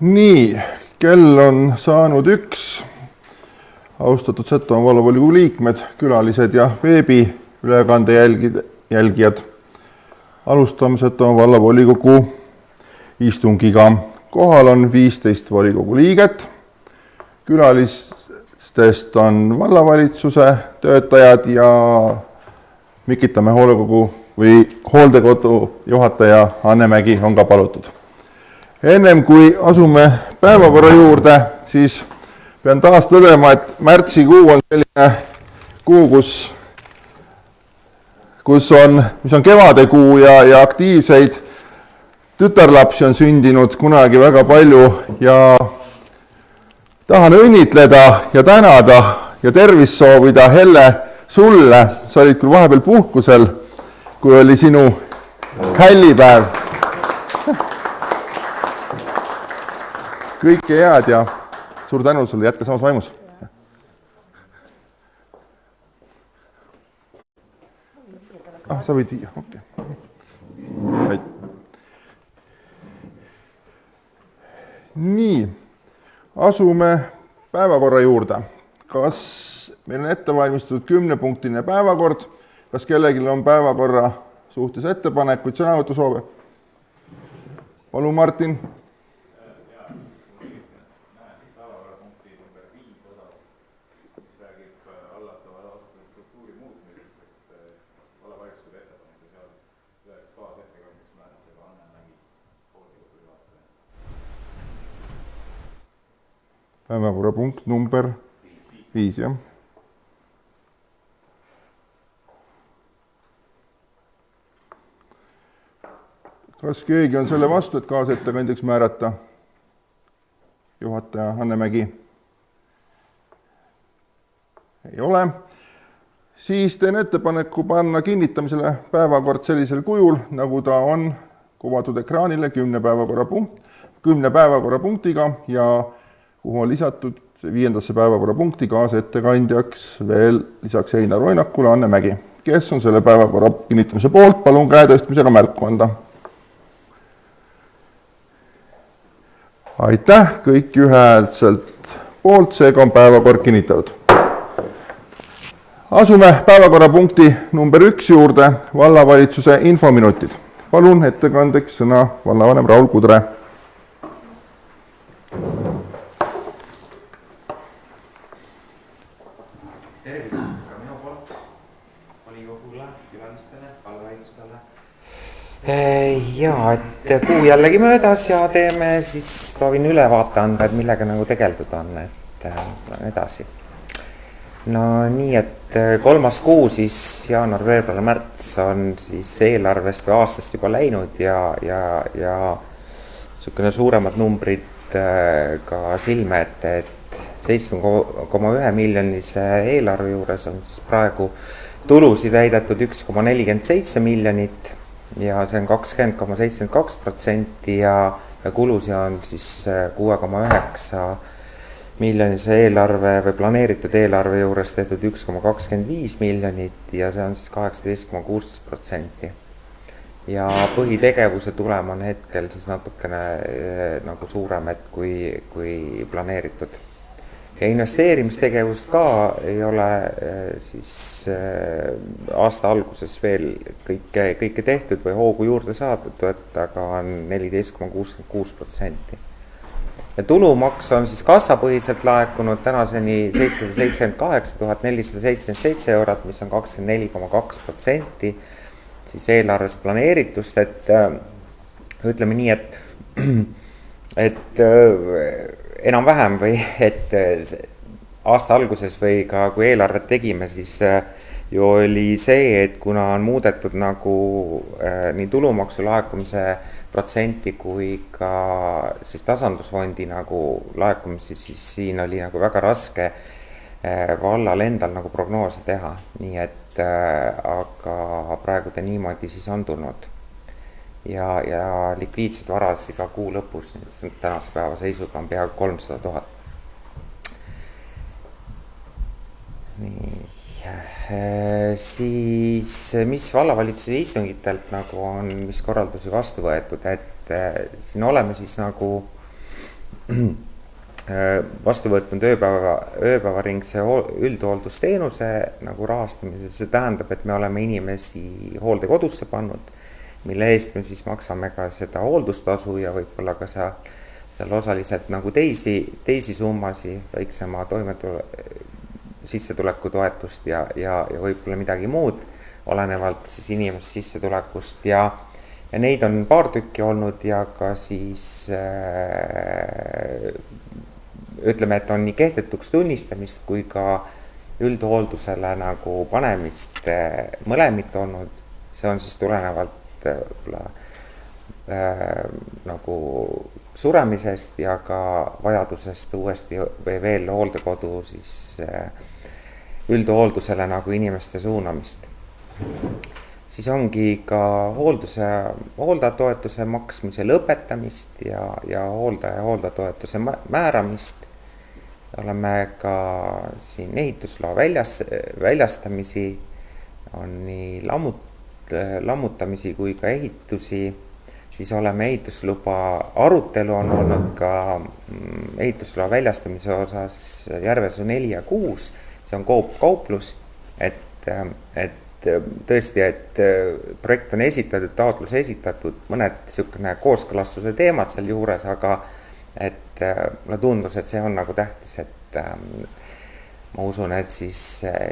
Nii, kell on saanud 1. Austatud Setomaa vallavolikogu liikmed, külalised ja veebiülekande jälgijad. Alustame Setomaa vallavolikogu istungiga. Kohal on 15 volikogu liiget. Külalistest on vallavalitsuse töötajad ja Mikitamäe hooldekodu juhataja Anne Mägi on ka palutud. Ennem kui asume päevakorra juurde, siis pean taas tõdema, et märtsikuu on selline kuu, mis on kevadekuu ja aktiivseid tütarlapsi on sündinud kunagi väga palju ja tahan õnnitleda ja tänada ja tervist soovida Helle sulle. Sa olid küll vahepeal puhkusel, kui oli sinu hällipäev. Kõike head ja suur tänu sulle, jätka samas vaimus. Sa võid viia, okei. Nii, asume päevakorra juurde. Kas meil on ettevalmistatud 10-punktiline päevakord? Kas kellelgi on päevakorra suhtes ettepanekuid, sõnavõtusoove? Palun, Martin. Päevakorrapunkt number 5, jah. Kas keegi on selle vastu, et kaasettekandjaks määrata juhataja Anne Mägi? Ei ole. Siis teen ettepaneku panna kinnitamisele päevakord sellisel kujul, nagu ta on kuvatud ekraanile 10 päevakorrapunktiga ja kuhu on lisatud 5. päevakorrapunkti kaasettekandjaks veel lisaks Einar Oinakule Anne Mägi. Kes on selle päevakorra kinnitamise poolt? Palun käe tõstmisega märku anda. Aitäh, kõik ühehäälselt poolt, seega on päevakord kinnitatud. Asume päevakorrapunkti number 1 juurde, vallavalitsuse infominutid. Palun ettekandeks sõna vallavanem Raul Kudre. Tervist ka minu poolt, volikogule, külalistele, vallavalitsustele. Ja, et kuu jällegi möödas ja proovin ülevaate anda, et millega nagu tegeldud on, et edasi. No nii, et 3. kuu, siis jaanuar, veebruar, märts on siis eelarvest või aastast juba läinud ja niisugune suuremad numbrid ka silme ette, et 7,1 miljonise eelarve juures on siis praegu tulusid väidetud 1,47 miljonit ja see on 20,72% ja kulusi on siis 6,9 miljonise eelarve või planeeritud eelarve juures tehtud 1,25 miljonit ja see on siis 18,16%. Ja põhitegevuse tulem on hetkel siis natukene nagu suurem, et kui planeeritud. Ja investeerimistegevust ka ei ole siis aasta alguses veel kõike tehtud või hoogu juurde saadud, aga on 14,66%. Ja tulumaks on siis kassapõhiselt laekunud tänaseni 778 477 eurot, mis on 24,2% siis eelarvest planeeritust, et ütleme nii, et enam-vähem või et aasta alguses või ka kui eelarvet tegime, siis ju oli see, et kuna on muudetud nagu nii tulumaksu laekumise protsenti kui ka siis tasandusfondi nagu laekumisi, siis siin oli nagu väga raske vallal endal nagu prognoosi teha, nii et aga praegu ta niimoodi siis on tulnud. Ja likviidseid varasi ka kuu lõpus, tänase päeva seisuga on peaaegu 300 000. Nii, siis mis vallavalitsuse istungitelt nagu on, mis korraldusi vastu võetud, et siin oleme siis nagu vastu võtnud ööpäevaringse üldhooldusteenuse nagu rahastamise, see tähendab, et me oleme inimesi hooldekodusse pannud, mille eest me siis maksame ka seda hooldustasu ja võib-olla ka seal osaliselt nagu teisi summasi, väiksema sissetulekutoetust ja võib-olla midagi muud, olenevalt siis inimese sissetulekust ja neid on paar tükki olnud ja ka siis ütleme, et on nii kehtetuks tunnistamist kui ka üldhooldusele nagu panemist mõlemit olnud. See on siis tulenevalt nagu suremisest ja ka vajadusest uuesti või veel hooldekodu siis üldhooldusele nagu inimeste suunamist. Siis ongi ka hooldajatoetuse maksmise lõpetamist ja hooldajatoetuse määramist. Oleme ka siin ehitusloa väljastamisi, on nii lammutamisi kui ka ehitusi. Siis oleme ehitusluba arutelu on olnud ka ehitusloa väljastamise osas Järvesuu 4 ja 6. See on kauplus, et tõesti, et projekt on esitatud, taotlus esitatud, mõned niisugune kooskõlastuse teemad seal juures, aga et mulle tundus, et see on nagu tähtis, et ma usun, et siis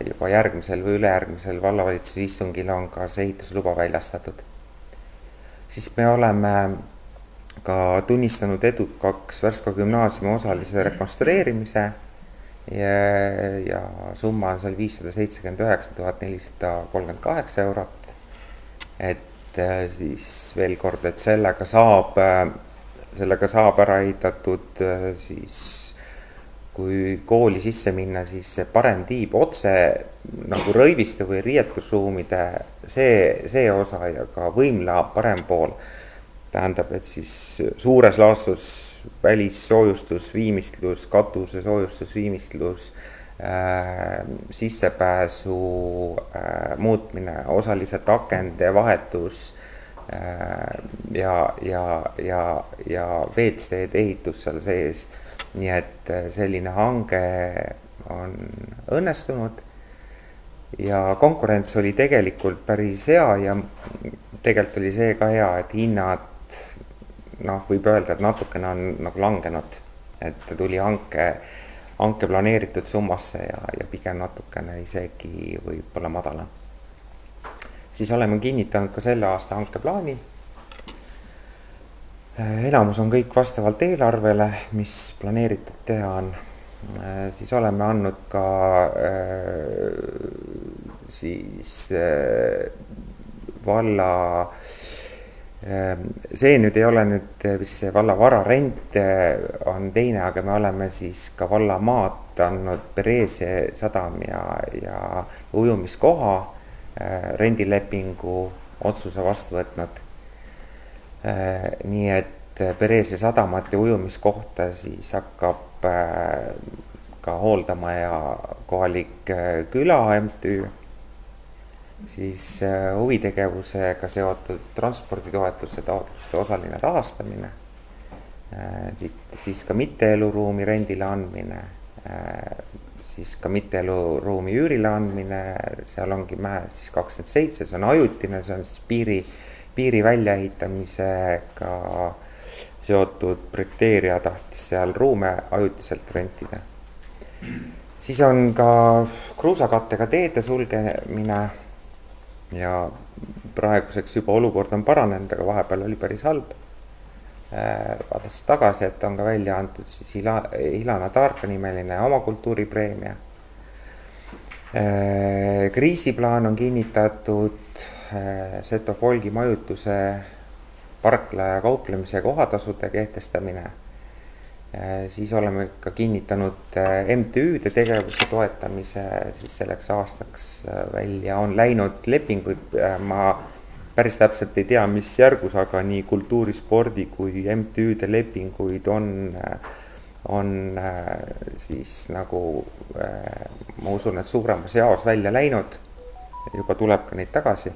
juba järgmisel või ülejärgmisel vallavalitsuse istungil on ka see ehitusluba väljastatud. Siis me oleme ka tunnistanud edukaks Värska gümnaasiumi osalise rekonstrueerimise ja summa on seal 579 438 eurot. Et siis veel kord, et sellega saab ära ehitatud siis kui kooli sisse minna, siis see parem tiib otse nagu rõiviste või riietusruumide see osa ja ka võimla parem pool. Tähendab, et siis suures laastus välissoojustus, viimistlus, katuse soojustus, viimistlus, sissepääsu muutmine, osaliselt akende vahetus ja WC-d ehitus seal sees. Nii et selline hange on õnnestunud ja konkurents oli tegelikult päris hea ja tegelikult oli see ka hea, et hinnad võib öelda, et natukene on nagu langenud, et tuli hanke planeeritud summasse ja pigem natukene isegi võib-olla madala. Siis oleme kinnitanud ka selle aasta hankeplaani. Enamus on kõik vastavalt eelarvele, mis planeeritud teha on. Siis oleme andnud ka siis valla, see nüüd ei ole nüüd vist see valla vararent on teine, aga me oleme siis ka valla maad andnud Pereese sadam ja ujumiskoha rendilepingu otsuse vastu võtnud. Nii et Pereese sadamat ja ujumiskohta siis hakkab ka hooldama ja kohalik küla MTÜ, siis huvitegevusega seotud transporditoetuse taotluste osaline rahastamine, siis ka mitteeluruumi rendile andmine, siis ka mitteeluruumi üürile andmine, seal ongi määr siis 27, see on ajutine, see on siis piiri väljaehitamisega seotud projekteerija tahtis seal ruume ajutiselt rentida. Siis on ka kruusakattega teede sulgemine ja praeguseks juba olukord on paranenud, aga vahepeal oli päris halb. Vaadates tagasi, et on ka välja antud siis Ilana Taarka nimeline oma kultuuripreemia. Kriisiplaan on kinnitatud, Seto Folgi majutuse, parkla ja kauplemise kohatasude kehtestamine. Siis oleme ka kinnitanud MTÜ-de tegevuse toetamise siis selleks aastaks välja. On läinud lepinguid, ma päris täpselt ei tea, mis järgus, aga nii kultuuri, spordi kui MTÜ-de lepinguid on siis nagu, ma usun, et suuremas jaos välja läinud. Juba tuleb ka neid tagasi.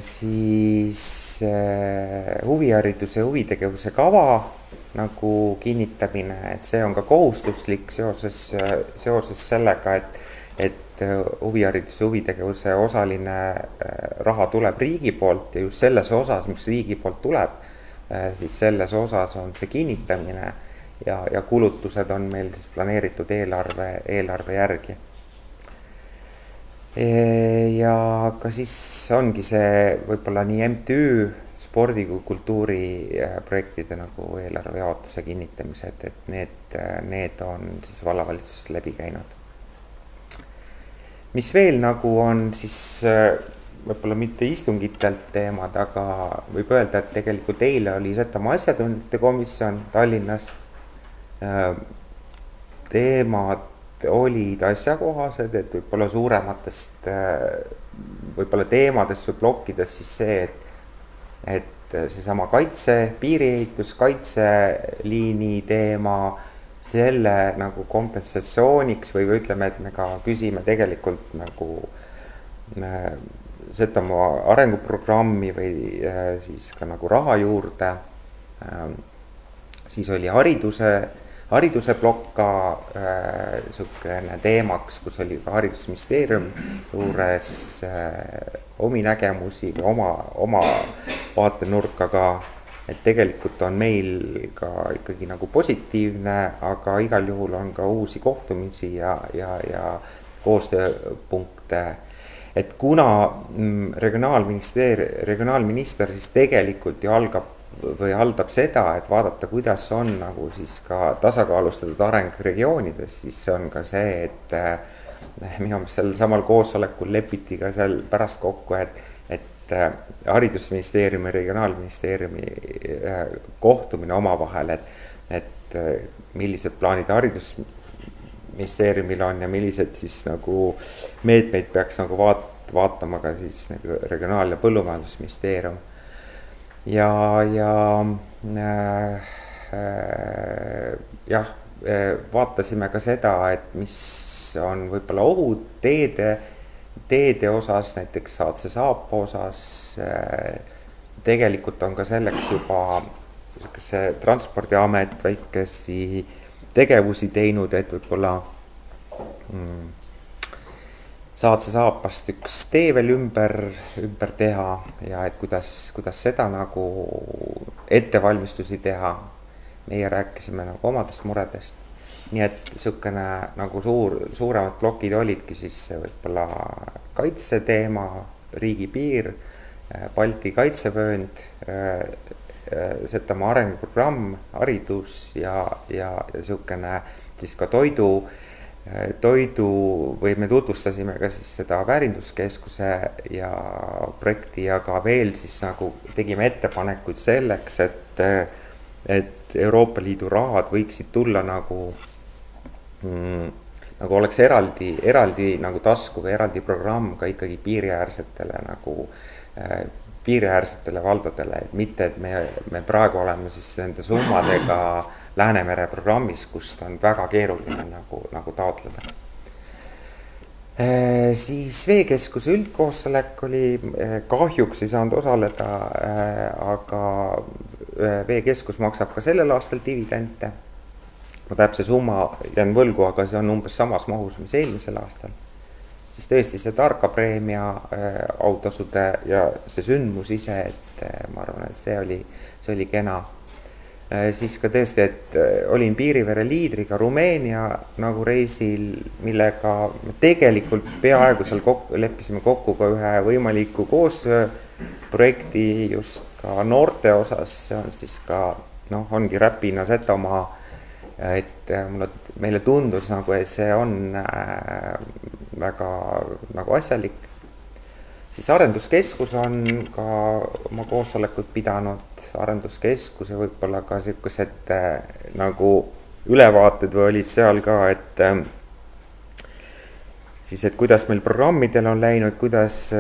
Siis huvihariduse ja huvitegevuse kava nagu kinnitamine, et see on ka kohustuslik seoses sellega, et huvihariduse ja huvitegevuse osaline raha tuleb riigi poolt ja just selles osas, mis riigi poolt tuleb, siis selles osas on see kinnitamine ja kulutused on meil siis planeeritud eelarve järgi. Ja ka siis ongi see võib-olla nii MTÜ, spordi kui kultuuri projektide nagu eelarve jaotuse kinnitamised, et need on siis vallavalitsusest läbi käinud. Mis veel nagu on siis võib-olla mitte istungitelt teemad, aga võib öelda, et tegelikult eile oli Setomaa asjatundjate komisjon Tallinnas. Teemad olid asjakohased, et võib-olla suurematest võib-olla teemadest või plokkidest siis see, et seesama piiriehitus, kaitseliini teema, selle nagu kompensatsiooniks või ütleme, et me ka küsime tegelikult nagu Setomaa arenguprogrammi või siis ka nagu raha juurde. Siis oli hariduse plokk ka niisugune teemaks, kus oli ka haridusministeerium juures omi nägemusi või oma vaatenurka ka, et tegelikult on meil ka ikkagi nagu positiivne, aga igal juhul on ka uusi kohtumisi ja koostööpunkte. Et kuna regionaalminister siis tegelikult ju haldab seda, et vaadata, kuidas on nagu siis ka tasakaalustatud areng regioonides, siis see on ka see, et minu meelest sel samal koosolekul lepiti ka seal pärast kokku, et haridusministeeriumi ja regionaalministeeriumi kohtumine omavahel, et millised plaanid haridusministeeriumil on ja millised siis nagu meetmeid peaks nagu vaatama ka siis nagu regionaal- ja põllumajandusministeerium. Vaatasime ka seda, et mis on võib-olla ohud teede osas, näiteks Saatse-Saapa osas. Tegelikult on ka selleks juba see Transpordiamet väikesi tegevusi teinud, et võib-olla Saatse-Saapast üks tee veel ümber teha ja et kuidas seda nagu ettevalmistusi teha. Meie rääkisime nagu omadest muredest. Nii et niisugune nagu suuremad plokid olidki siis võib-olla kaitseteema, riigipiir, Balti kaitsevöönd, Setomaa arenguprogramm, haridus ja niisugune siis ka toidu või me tutvustasime ka siis seda väärinduskeskuse ja projekti ja ka veel siis nagu tegime ettepanekuid selleks, et Euroopa Liidu rahad võiksid tulla nagu oleks eraldi nagu tasku või eraldi programm ka ikkagi piiriäärsetele valdadele, et mitte, et me praegu oleme siis nende summadega Läänemere programmis, kust on väga keeruline nagu taotleda. Siis veekeskuse üldkoosolek oli, kahjuks ei saanud osaleda, aga veekeskus maksab ka sellel aastal dividende. Ma täpse summa jään võlgu, aga see on umbes samas mahus, mis eelmisel aastal. Siis tõesti see Tarka preemia autasude ja see sündmus ise, et ma arvan, et see oli kena. Siis ka tõesti, et olin Piirivere liidriga Rumeenia nagu reisil, millega tegelikult peaaegu seal leppisime kokku ka ühe võimaliku koosprojekti just ka noorte osas, see on siis ka, ongi Räpina Setomaa, et meile tundus nagu, et see on väga nagu asjalik. Siis arenduskeskus on ka oma koosolekud pidanud, arenduskeskus ja võib-olla ka sellised nagu ülevaated või olid seal ka, et kuidas meil programmidel on läinud, kuidas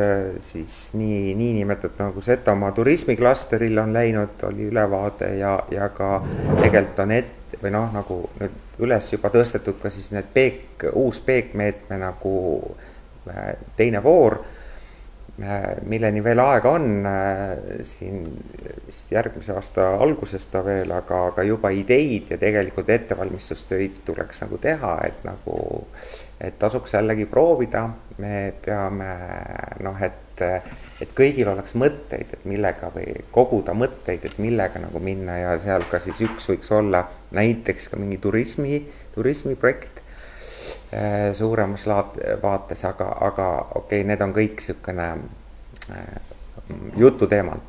siis nii nimetatud nagu Setomaa turismiklasteril on läinud, oli ülevaade ja ka tegelikult on või nagu nüüd üles juba tõstetud ka siis uus peekmeetme nagu teine voor. milleni veel aega on, siin vist järgmise aasta alguses ta veel, aga juba ideid ja tegelikult ettevalmistustöid tuleks nagu teha, et tasuks jällegi proovida, me peame et kõigil oleks mõtteid, et millega või koguda mõtteid, et millega nagu minna ja seal ka siis üks võiks olla näiteks ka mingi turismiprojekt suuremas vaates, aga okei, need on kõik niisugune jututeemad.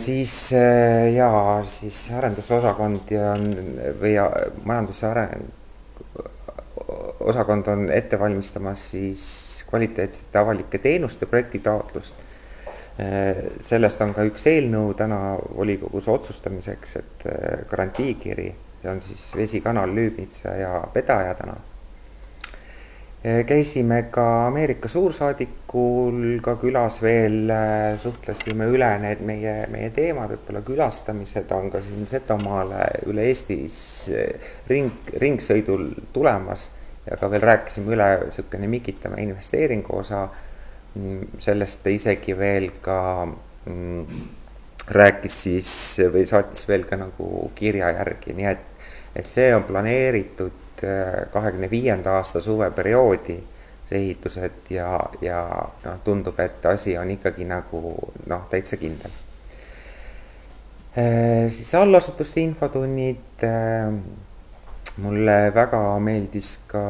Siis arendusosakond või majanduse osakond on ette valmistamas siis kvaliteetsete avalike teenuste projektitaotlust. Sellest on ka üks eelnõu täna volikogus otsustamiseks, et garantiikiri, see on siis Vesikanal, Lüübnitsa ja Pedaja täna. Käisime ka Ameerika suursaadikul ka külas veel, suhtlesime üle need meie teemad, võib-olla külastamised on ka siin Setomaale üle Eestis ringsõidul tulemas ja ka veel rääkisime üle niisugune Mikitamäe investeeringu osa, sellest isegi veel ka rääkis siis või saatis veel ka nagu kirja järgi, nii et see on planeeritud 25. aasta suveperioodi, see ehitused ja tundub, et asi on ikkagi nagu täitsa kindel. Siis allasutuste infotunnid, mulle väga meeldis ka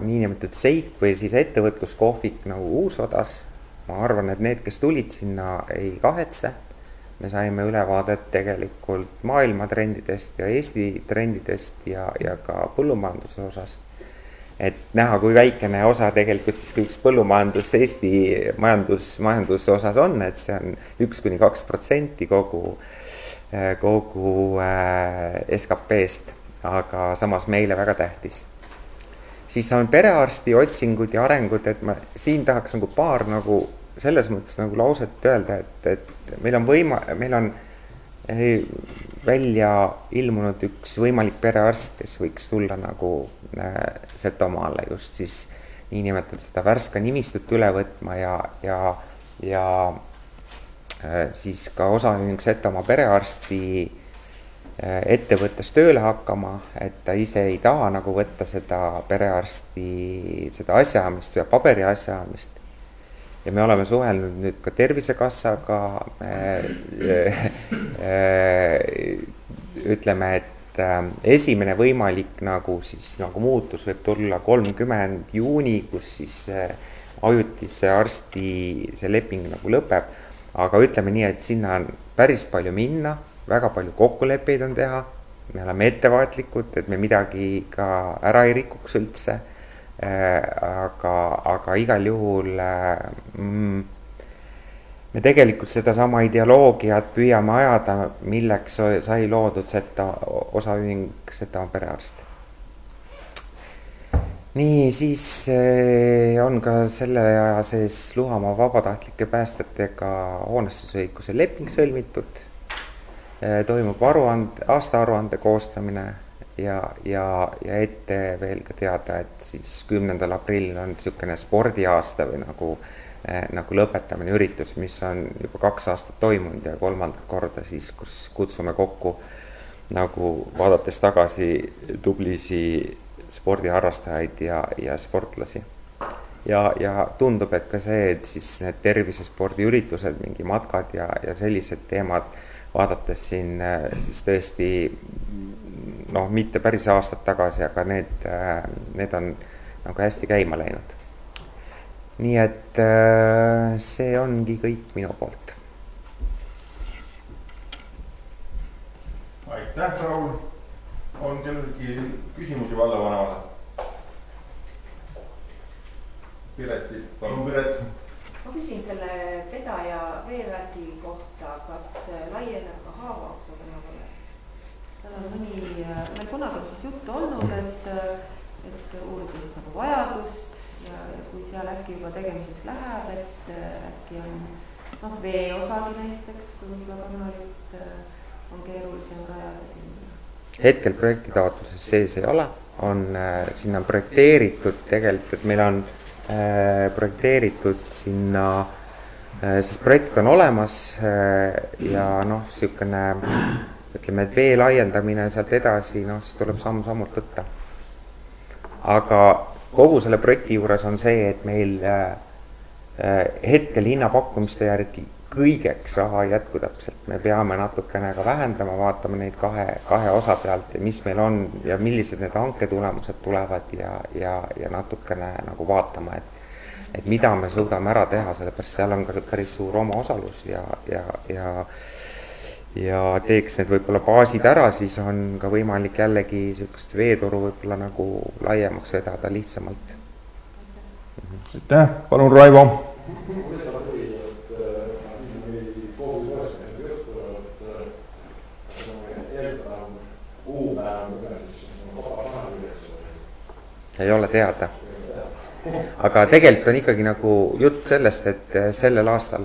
niinimetatud seik või siis ettevõtluskohvik nagu Uusodas. Ma arvan, et need, kes tulid sinna, ei kahetse. Me saime ülevaadet tegelikult maailma trendidest ja Eesti trendidest ja ka põllumajanduse osast. Et näha, kui väikene osa tegelikult siis üks põllumajandus Eesti majanduse osas on, et see on 1–2% kogu SKP-st, aga samas meile väga tähtis. Siis on perearsti otsingud ja arengud, et ma siin tahaks nagu paar nagu selles mõttes nagu lauset öelda, et meil on välja ilmunud üks võimalik perearst, kes võiks tulla nagu Setomaale just siis niinimetatud seda Värska nimistut üle võtma ja siis ka osaühing Setomaa perearsti ettevõttes tööle hakkama, et ta ise ei taha nagu võtta seda perearsti, seda asjaamist või paberi asjaamist. Ja me oleme suhelnud nüüd ka Tervisekassaga, ütleme, et esimene võimalik nagu muutus võib tulla 30. juuni, kus siis ajutise arsti see leping nagu lõpeb, aga ütleme nii, et sinna on päris palju minna, väga palju kokkuleppeid on teha, me oleme ettevaatlikud, et me midagi ka ära ei rikuks üldse. Aga igal juhul me tegelikult seda sama ideoloogiat püüame ajada, milleks sai loodud osaühing Setomaa perearst. Nii, siis on ka selle aja sees Luhamaa vabatahtlike päästjatega hoonestusõiguse leping sõlmitud, toimub aastaaruande koostamine ja ette veel ka teada, et siis 10. aprillil on niisugune spordiaasta või nagu lõpetamine üritus, mis on juba 2 aastat toimunud ja 3. korda siis, kus kutsume kokku nagu vaadates tagasi tublisi spordiharrastajaid ja sportlasi. Ja tundub, et ka see, et siis need tervisespordiüritused, mingi matkad ja sellised teemad vaadates siin siis tõesti mitte päris aastat tagasi, aga need on nagu hästi käima läinud. Nii et see ongi kõik minu poolt. Aitäh, Raul! On kellelgi küsimusi vallavanavale? Pireti, palun Piret! Ma küsin selle Pedaja veevärgi kohta, kas laieneb ka Haavaaksu tänavale? Seal on meil kunagi juttu olnud, et uurida siis nagu vajadust ja kui seal äkki juba tegemisest läheb, et äkki on veeosagi näiteks, Sundla kanalit on keerulisem rajada sinna. Hetkel projektitaotluses sees ei ole, sinna on projekteeritud tegelikult, et meil on projekteeritud sinna, sest projekt on olemas ja noh, niisugune ütleme, et vee laiendamine sealt edasi, noh, siis tuleb samm-sammult võtta. Aga kogu selle projekti juures on see, et meil hetkel hinnapakkumiste järgi kõigeks raha ei jätku täpselt. Me peame natukene ka vähendama, vaatame neid kahe osa pealt ja mis meil on ja millised need hanketulemused tulevad ja natukene nagu vaatama, et mida me suudame ära teha, sellepärast seal on ka päris suur omaosalus ja teeks need võib-olla baasid ära, siis on ka võimalik jällegi niisugust veetoru võib-olla nagu laiemaks vedada lihtsamalt. Aitäh, palun Raivo. Ei ole teada. Aga tegelikult on ikkagi nagu jutt sellest, et sellel aastal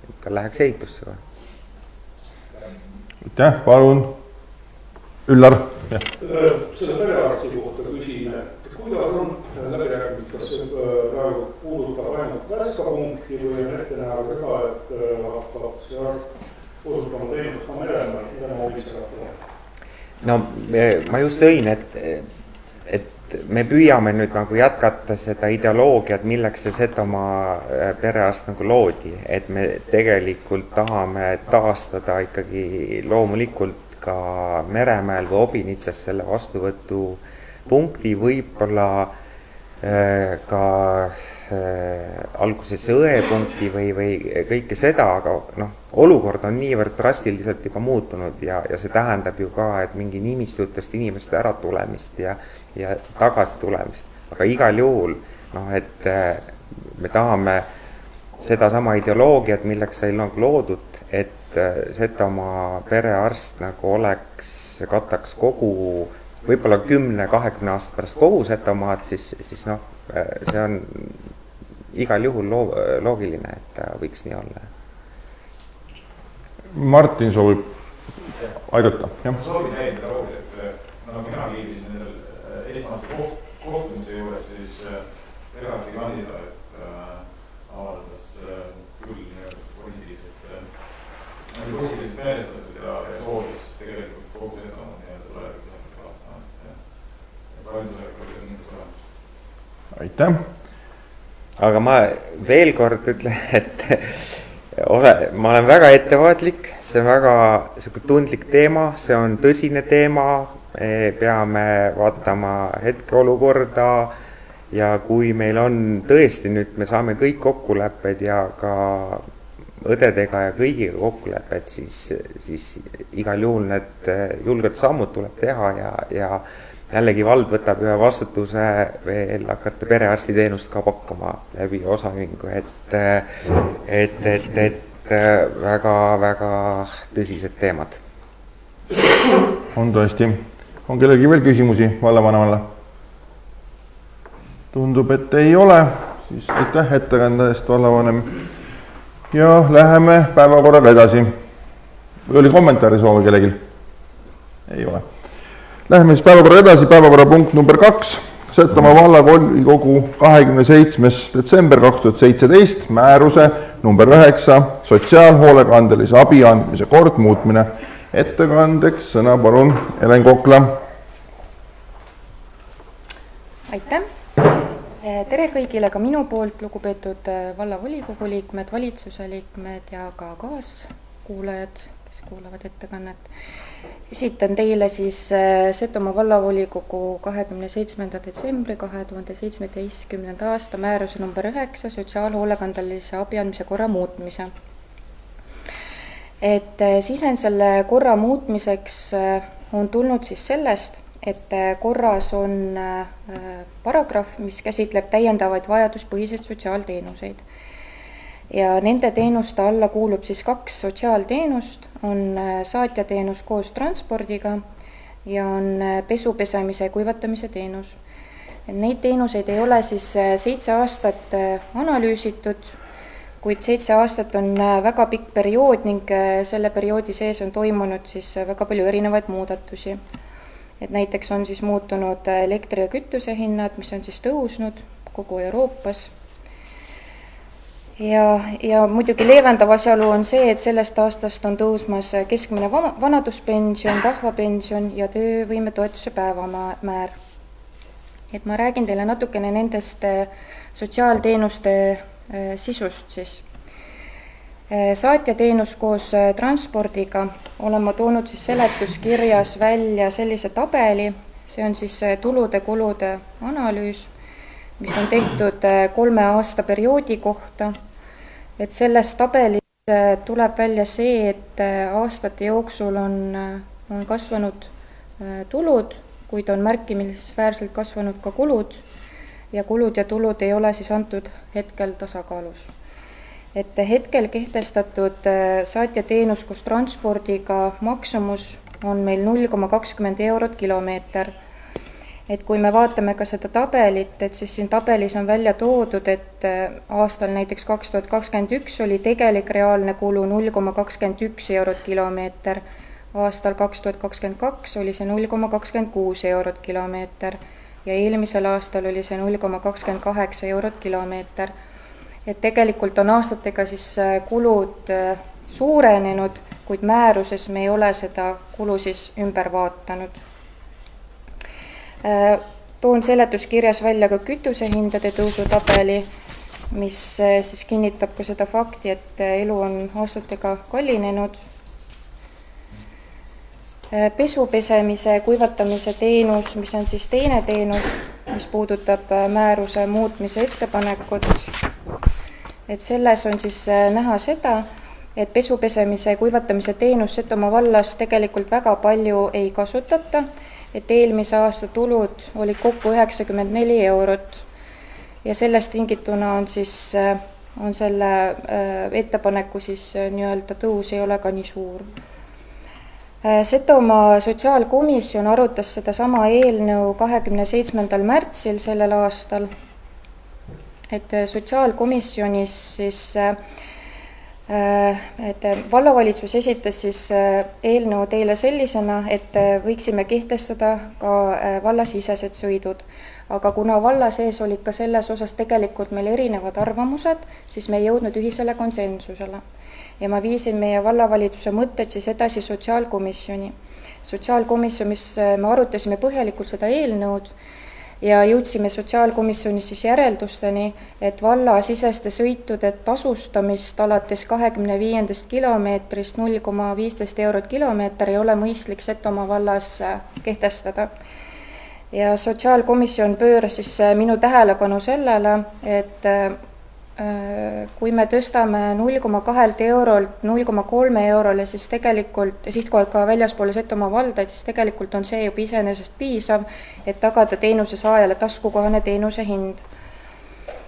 ikka läheks ehitusse või? Aitäh, palun Üllar. Selle perearsti kohta küsin, et kuidas on läbirääkimist, kas see praegu puudutab ainult Värska punkti või on ette näha seda, et hakkab see arst osutama teenust ka Meremaa ühisratele? No ma just tõin, et me püüame nüüd nagu jätkata seda ideoloogiat, milleks see Setomaa perearst nagu loodi, et me tegelikult tahame taastada ikkagi loomulikult ka Meremäel või Obinitsas selle vastuvõtupunkti, võib-olla ka alguses õepunkti või kõike seda, aga noh, olukord on niivõrd drastiliselt juba muutunud ja see tähendab ju ka, et mingi nimistutest inimeste äratulemist ja tagasi tulemist. Aga igal juhul, noh, et me tahame sedasama ideoloogiat, milleks sai nagu loodud, et Setomaa perearst nagu kataks kogu, võib-olla 10-20 aasta pärast kogu Setomaad, siis noh, see on igal juhul loogiline, et ta võiks nii olla. Martin soovib aidata. Soovin täiendada rooli, et nagu mina viibisin nendel esmaste kohtumise juures, siis perearsti kandidaat avaldas küll positiivselt meelestatud ja soovis tegelikult kogu seda tulevikus vaatama, et validusega oli kindlasti olemas. Aitäh. Aga ma veel kord ütlen, et ma olen väga ettevaatlik, see on väga tundlik teema, see on tõsine teema, me peame vaatama hetkeolukorda ja kui meil on tõesti nüüd, me saame kõik kokkulepped ja ka õdedega ja kõigiga kokkulepped, siis igal juhul need julged sammud tuleb teha ja jällegi vald võtab ühe vastutuse veel hakata perearstiteenust ka pakkuma läbi osaühingu, et väga tõsised teemad. On tõesti. On kellelgi veel küsimusi vallavanemale? Tundub, et ei ole. Siis aitäh ettekande eest, vallavanem. Ja läheme päevakorraga edasi. Või oli kommentaari soove kellelgi? Ei ole. Läheme siis päevakorra edasi, päevakorrapunkt number 2, Setomaa vallavolikogu 27. detsember 2017, määruse number 9, sotsiaalhoolekandelise abi andmise kord muutmine. Ettekandeks sõna palun Helen Kokla. Aitäh! Tere kõigile ka minu poolt, lugupeetud vallavolikogu liikmed, valitsuse liikmed ja ka kaaskuulajad, kes kuulavad ettekannet. Esitan teile siis Setomaa vallavolikogu 27. detsembri 2017. aasta määruse number 9 sotsiaalhoolekandelise abi andmise korra muutmise. Et sisend selle korra muutmiseks on tulnud siis sellest, et korras on paragrahv, mis käsitleb täiendavaid vajaduspõhiseid sotsiaalteenuseid. Ja nende teenuste alla kuulub siis 2 sotsiaalteenust, on saatjateenus koos transpordiga ja on pesupesemise ja kuivatamise teenus. Neid teenuseid ei ole siis 7 aastat analüüsitud, kuid 7 aastat on väga pikk periood ning selle perioodi sees on toimunud siis väga palju erinevaid muudatusi. Et näiteks on siis muutunud elektri- ja kütuse hinnad, mis on siis tõusnud, kogu Euroopas. Ja muidugi leevendav asjaolu on see, et sellest aastast on tõusmas keskmine vanaduspension, rahvapension ja töövõimetoetuse päevamäär. Et ma räägin teile natukene nendest sotsiaalteenuste sisust siis. Saatjateenus koos transpordiga olen ma toonud siis seletuskirjas välja sellise tabeli, see on siis tulude-kulude analüüs, mis on tehtud 3 aasta perioodi kohta. Et selles tabelis tuleb välja see, et aastate jooksul on kasvanud tulud, kuid on märkimisväärselt kasvanud ka kulud ja kulud ja tulud ei ole siis antud hetkel tasakaalus. Et hetkel kehtestatud saatjateenus koos transpordiga maksumus on meil 0,20 eurot kilomeeter. Et kui me vaatame ka seda tabelit, et siis siin tabelis on välja toodud, et aastal näiteks 2021 oli tegelik reaalne kulu 0,21 eurot kilomeeter, aastal 2022 oli see 0,26 eurot kilomeeter ja eelmisel aastal oli see 0,28 eurot kilomeeter. Et tegelikult on aastatega siis kulud suurenenud, kuid määruses me ei ole seda kulu siis ümber vaatanud. Toon seletuskirjas välja ka kütusehindade tõusutabeli, mis siis kinnitab ka seda fakti, et elu on aastatega kallinenud. Pesupesemise kuivatamise teenus, mis on siis teine teenus, mis puudutab määruse muutmise ettepanekut. Et selles on siis näha seda, et pesupesemise kuivatamise teenus Setomaa vallas tegelikult väga palju ei kasutata, et eelmise aasta tulud olid kokku 94 eurot ja sellest tingituna on selle ettepaneku siis nii-öelda tõus ei ole ka nii suur. Setomaa sotsiaalkomisjon arutas seda sama eelnõu 27. märtsil sellel aastal, et sotsiaalkomisjonis siis et vallavalitsus esitas siis eelnõu teile sellisena, et võiksime kehtestada ka vallasisesed sõidud. Aga kuna valla sees olid ka selles osas tegelikult meil erinevad arvamused, siis me ei jõudnud ühisele konsensusele. Ja ma viisin meie vallavalitsuse mõtted siis edasi sotsiaalkomisjoni. Sotsiaalkomisjonis me arutasime põhjalikult seda eelnõud ja jõudsime sotsiaalkomisjonis siis järeldusteni, et vallasiseste sõitude tasustamist alates 25. kilomeetrist 0,15 eurot kilomeeter ei ole mõistlik Setomaa vallas kehtestada. Ja sotsiaalkomisjon pööras siis minu tähelepanu sellele, et kui me tõstame 0,2 eurolt 0,3 eurole, siis tegelikult sihtkohad ka väljaspoole Setomaa valdaid, siis tegelikult on see juba iseenesest piisav, et tagada teenuse saajale taskukohane teenuse hind.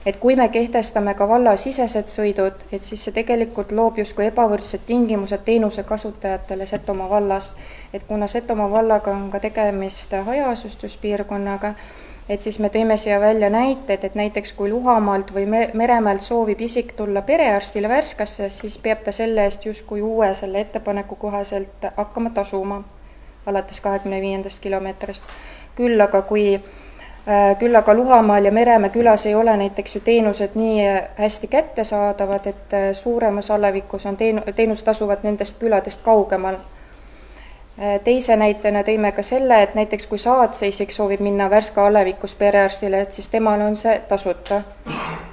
Et kui me kehtestame ka vallasisesed sõidud, et siis see tegelikult loob justkui ebavõrdsed tingimused teenuse kasutajatele Setomaa vallas. Et kuna Setomaa vallaga on ka tegemist hajaasustuspiirkonnaga, et siis me tõime siia välja näited, et näiteks kui Luhamaalt või Meremäelt soovib isik tulla perearstile Värskasse, siis peab ta selle eest justkui uue selle ettepaneku kohaselt hakkama tasuma alates 25. kilomeetrist. Küll aga Luhamaal ja Meremäe külas ei ole näiteks ju teenused nii hästi kättesaadavad, et suuremas alevikus on teenus tasuvad nendest küladest kaugemal. Teise näitena tõime ka selle, et näiteks kui Saatse isik soovib minna Värska alevikus perearstile, et siis temal on see tasuta.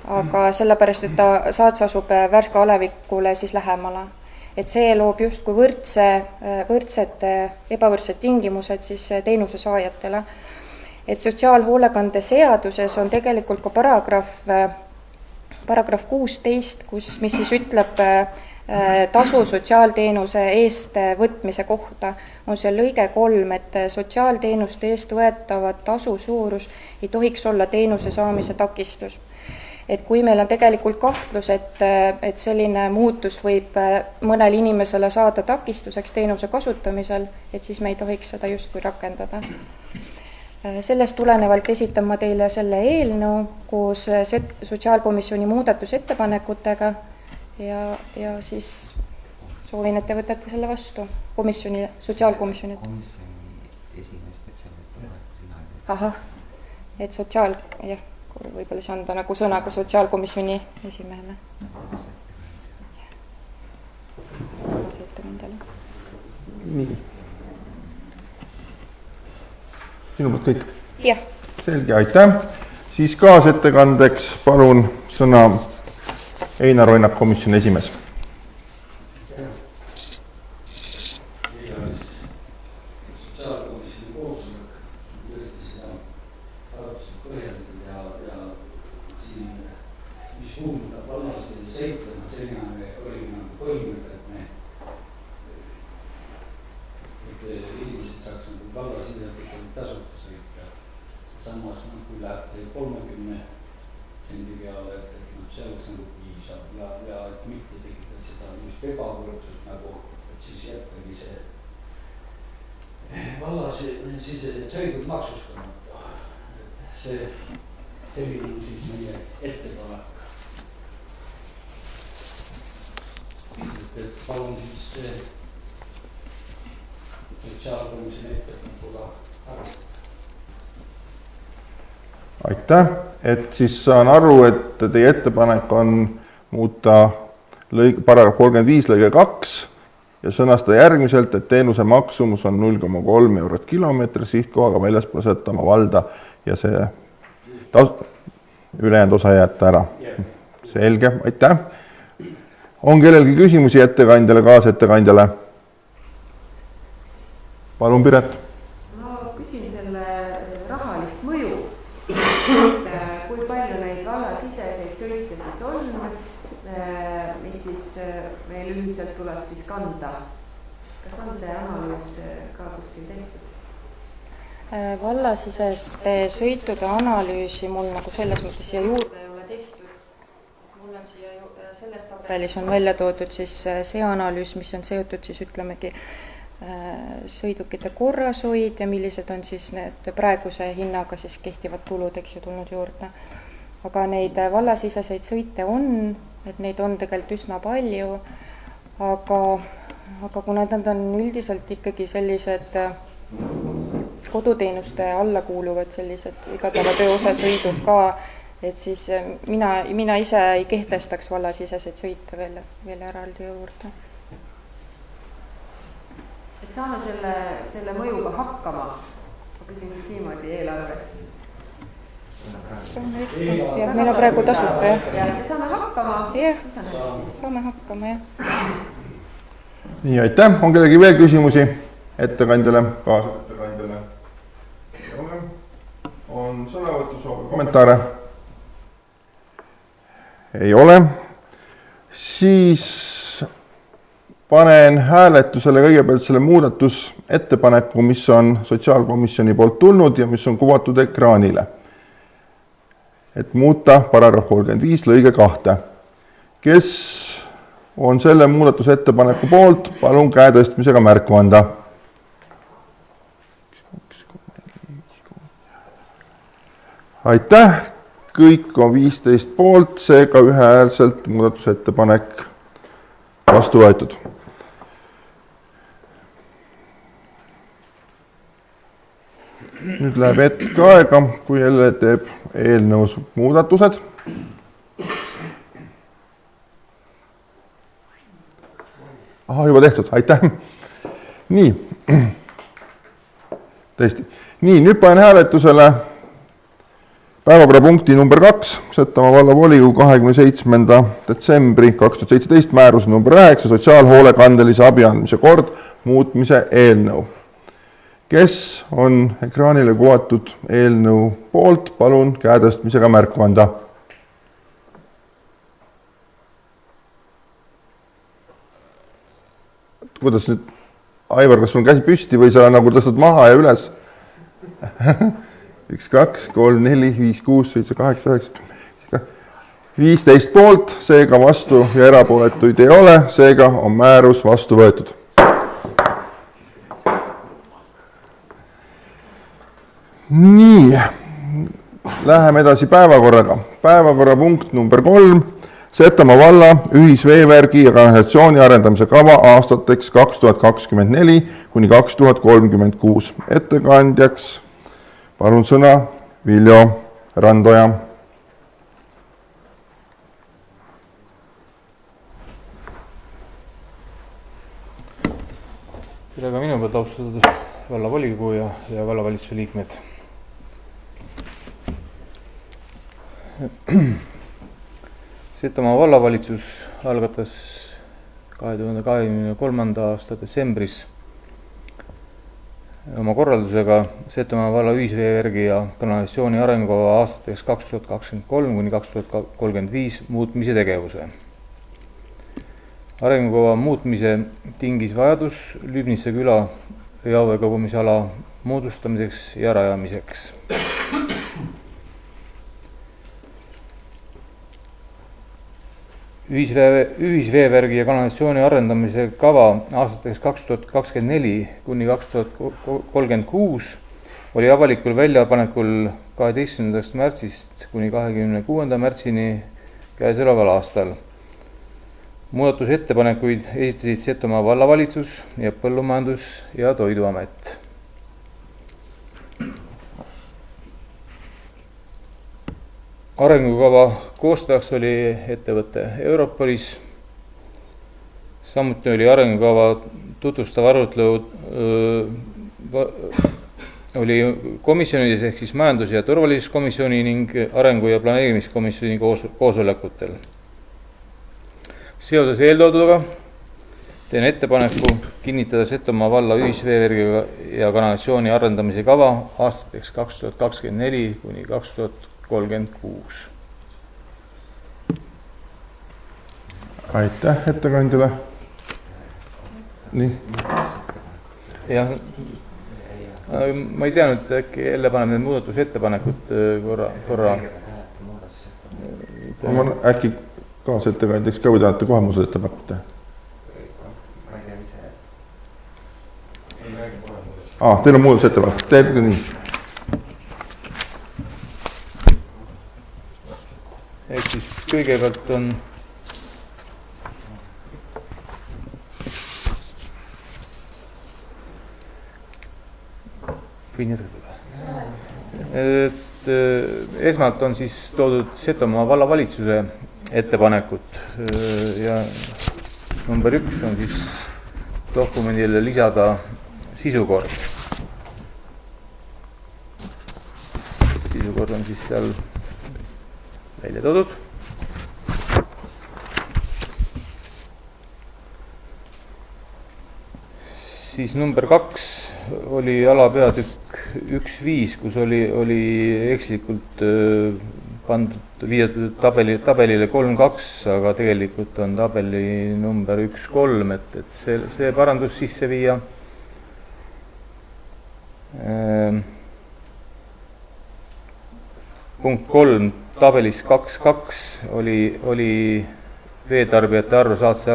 Aga sellepärast, et Saatse asub Värska alevikule siis lähemale. Et see loob justkui ebavõrdsed tingimused siis teenuse saajatele. Et sotsiaalhoolekande seaduses on tegelikult ka paragrahv 16, mis siis ütleb tasu sotsiaalteenuse eest võtmise kohta, on see lõige 3, et sotsiaalteenuste eest võetavat tasu suurus ei tohiks olla teenuse saamise takistus. Et kui meil on tegelikult kahtlus, et selline muutus võib mõnel inimesele saada takistuseks teenuse kasutamisel, et siis me ei tohiks seda justkui rakendada. Sellest tulenevalt esitan ma teile selle eelnõu koos sotsiaalkomisjoni muudatusettepanekutega ja siis soovin, et te võtate selle vastu komisjoni, sotsiaalkomisjoni. Komisjoni esimees teeb selle ettepaneku, sina ei tee. Ahah, et võib-olla siis anda nagu sõna ka sotsiaalkomisjoni esimehele. Nii. Sinu poolt kõik? Jah. Selge, aitäh. Siis kaasettekandeks palun sõna Einar Oinak, komisjoni esimees. Vallasisesed sõidud maksustamata. Selline on siis meie ettepanek. Et palun siis sotsiaalkomisjoni ettepanekuga arvestada. Aitäh, et siis saan aru, et teie ettepanek on muuta paragrahv 35 lõige 2 ja sõnastada järgmiselt, et teenuse maksumus on 0,3 eurot kilomeetri sihtkohaga väljaspool Setomaa valda ja see ülejäänud osa jätta ära. Selge, aitäh. On kellelgi küsimusi ettekandjale, kaasettekandjale? Palun, Piret. Ma küsin selle rahalist mõju, kui palju neid vallasiseseid sõite siis on, mis siis meil üldiselt tuleb siis kanda. Kas on see analüüs ka kuskil tehtud? Vallasiseste sõitude analüüsi mul nagu selles mõttes siia juurde ei ole tehtud. Mul on siia selles tabelis on välja toodud siis see analüüs, mis on seotud siis ütlemegi sõidukite korrashoid ja millised on siis need praeguse hinnaga siis kehtivad tulud, eks ju, tulnud juurde. Aga neid vallasiseseid sõite on, et neid on tegelikult üsna palju, aga kuna nad on üldiselt ikkagi sellised koduteenuste alla kuuluvad sellised igapäevatöö osasõidud ka, et siis mina ise ei kehtestaks vallasiseseid sõite veel eraldi juurde. Et saame selle mõjuga hakkama, ma küsin siis niimoodi eelarves. Ja meil on praegu tasuta, jah. Ja saame hakkama. Jah, saame hakkama, jah. Nii, aitäh. On kellegi veel küsimusi ettekandjale, kaasettekandjale? On sõnavõtusoove, kommentaare? Ei ole. Siis panen hääletusele kõigepealt selle muudatusettepaneku, mis on sotsiaalkomisjoni poolt tulnud ja mis on kuvatud ekraanile. Et muuta paragrahv 35 lõige 2. Kes on selle muudatusettepaneku poolt, palun käe tõstmisega märku anda. Aitäh, kõik on 15 poolt, seega ühehäälselt muudatusettepanek vastu võetud. Nüüd läheb hetk aega, kui jälle teeb eelnõus muudatused. Aha, juba tehtud, aitäh. Nii, tõesti. Nii, nüüd panen hääletusele päevakorrapunkti number 2, Setomaa vallavolikogu 27. detsembri 2017 määrus number 9, sotsiaalhoolekandelise abi andmise kord muutmise eelnõu. Kes on ekraanile kuvatud eelnõu poolt, palun käe tõstmisega märku anda. Kuidas nüüd, Aivar, kas sul on käsi püsti või sa nagu tõstad maha ja üles? 1, 2, 3, 4, 5, 6, 7, 8, 9, 15 poolt, seega vastu ja erapooletuid ei ole, seega on määrus vastu võetud. Nii, läheme edasi päevakorraga. Päevakorrapunkt number 3, Setomaa valla ühisveevärgi ja kanalisatsiooni arendamise kava aastateks 2024 kuni 2036. Ettekandjaks palun sõna Viljo Randoja. tere ka minu poolt, austatud vallavolikogu ja vallavalitsuse liikmed. Setomaa vallavalitsus algatas 2023. aasta detsembris oma korraldusega Setomaa valla ühisveevärgi ja kanalisatsiooni arengukava aastateks 2023–2035 muutmise tegevuse. Arengukava muutmise tingis vajadus Lübnitsa küla veekogumisala moodustamiseks ja rajamiseks. Ühisveevärgi ja kanalisatsiooni arendamise kava aastateks 2024–2036 oli avalikul väljapanekul 12. märtsist kuni 26. märtsini käesoleval aastal. Muudatusettepanekuid esitasid Setomaa vallavalitsus ja Põllumajandus- ja Toiduamet. Arengukava koostajaks oli ettevõte Europolis. Samuti oli arengukava tutvustav arutelu oli komisjonides ehk siis majandus- ja turvalisuskomisjoni ning arengu- ja planeerimiskomisjoni koosolekutel. Seoses eeltooduga teen ettepaneku kinnitada Setomaa valla ühisveevärgi ja kanalisatsiooni arendamise kava aastateks 2024–2036. Aitäh ettekandjale. Nii. Jah, ma ei teadnud, äkki jälle paneme need muudatusettepanekud korra. Ma äkki kaasettekandjaks ka või tahate kohe muudatusettepanekut teha? Teil on muudatusettepanek, teeb nii. Ehk siis kõigepealt on esmalt on siis toodud Setomaa vallavalitsuse ettepanekut ja number 1 on siis dokumendile lisada sisukord. Sisukord on siis seal välja toodud. Siis number 2 oli alapeatükk 1.5, kus oli ekslikult viidatud tabelile 3.2, aga tegelikult on tabeli number 1.3, et see parandus sisse viia. Punkt 3, tabelis 2.2 oli veetarbijate arv saatse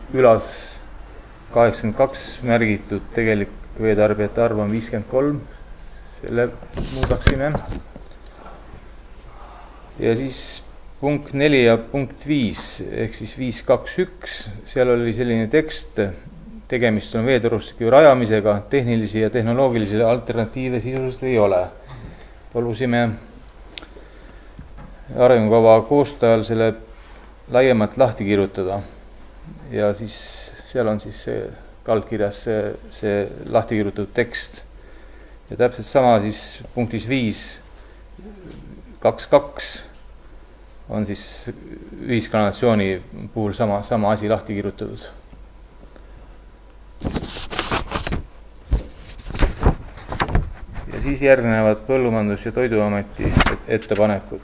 külas 82 märgitud, tegelik veetarbijate arv on 53, selle muudaksime. Ja siis punkt 4 ja punkt 5 ehk siis 5.2.1, seal oli selline tekst, tegemist on veetorustiku rajamisega, tehnilisi ja tehnoloogilisi alternatiive sisuliselt ei ole. Palusime arengukava koostajal selle laiemalt lahti kirjutada ja siis seal on siis see kaldkirjas see lahti kirjutatud tekst. Ja täpselt sama siis punktis 5.2.2 on siis ühiskanalisatsiooni puhul sama asi lahti kirjutatud. Ja siis järgnevad Põllumajandus- ja Toiduameti ettepanekud.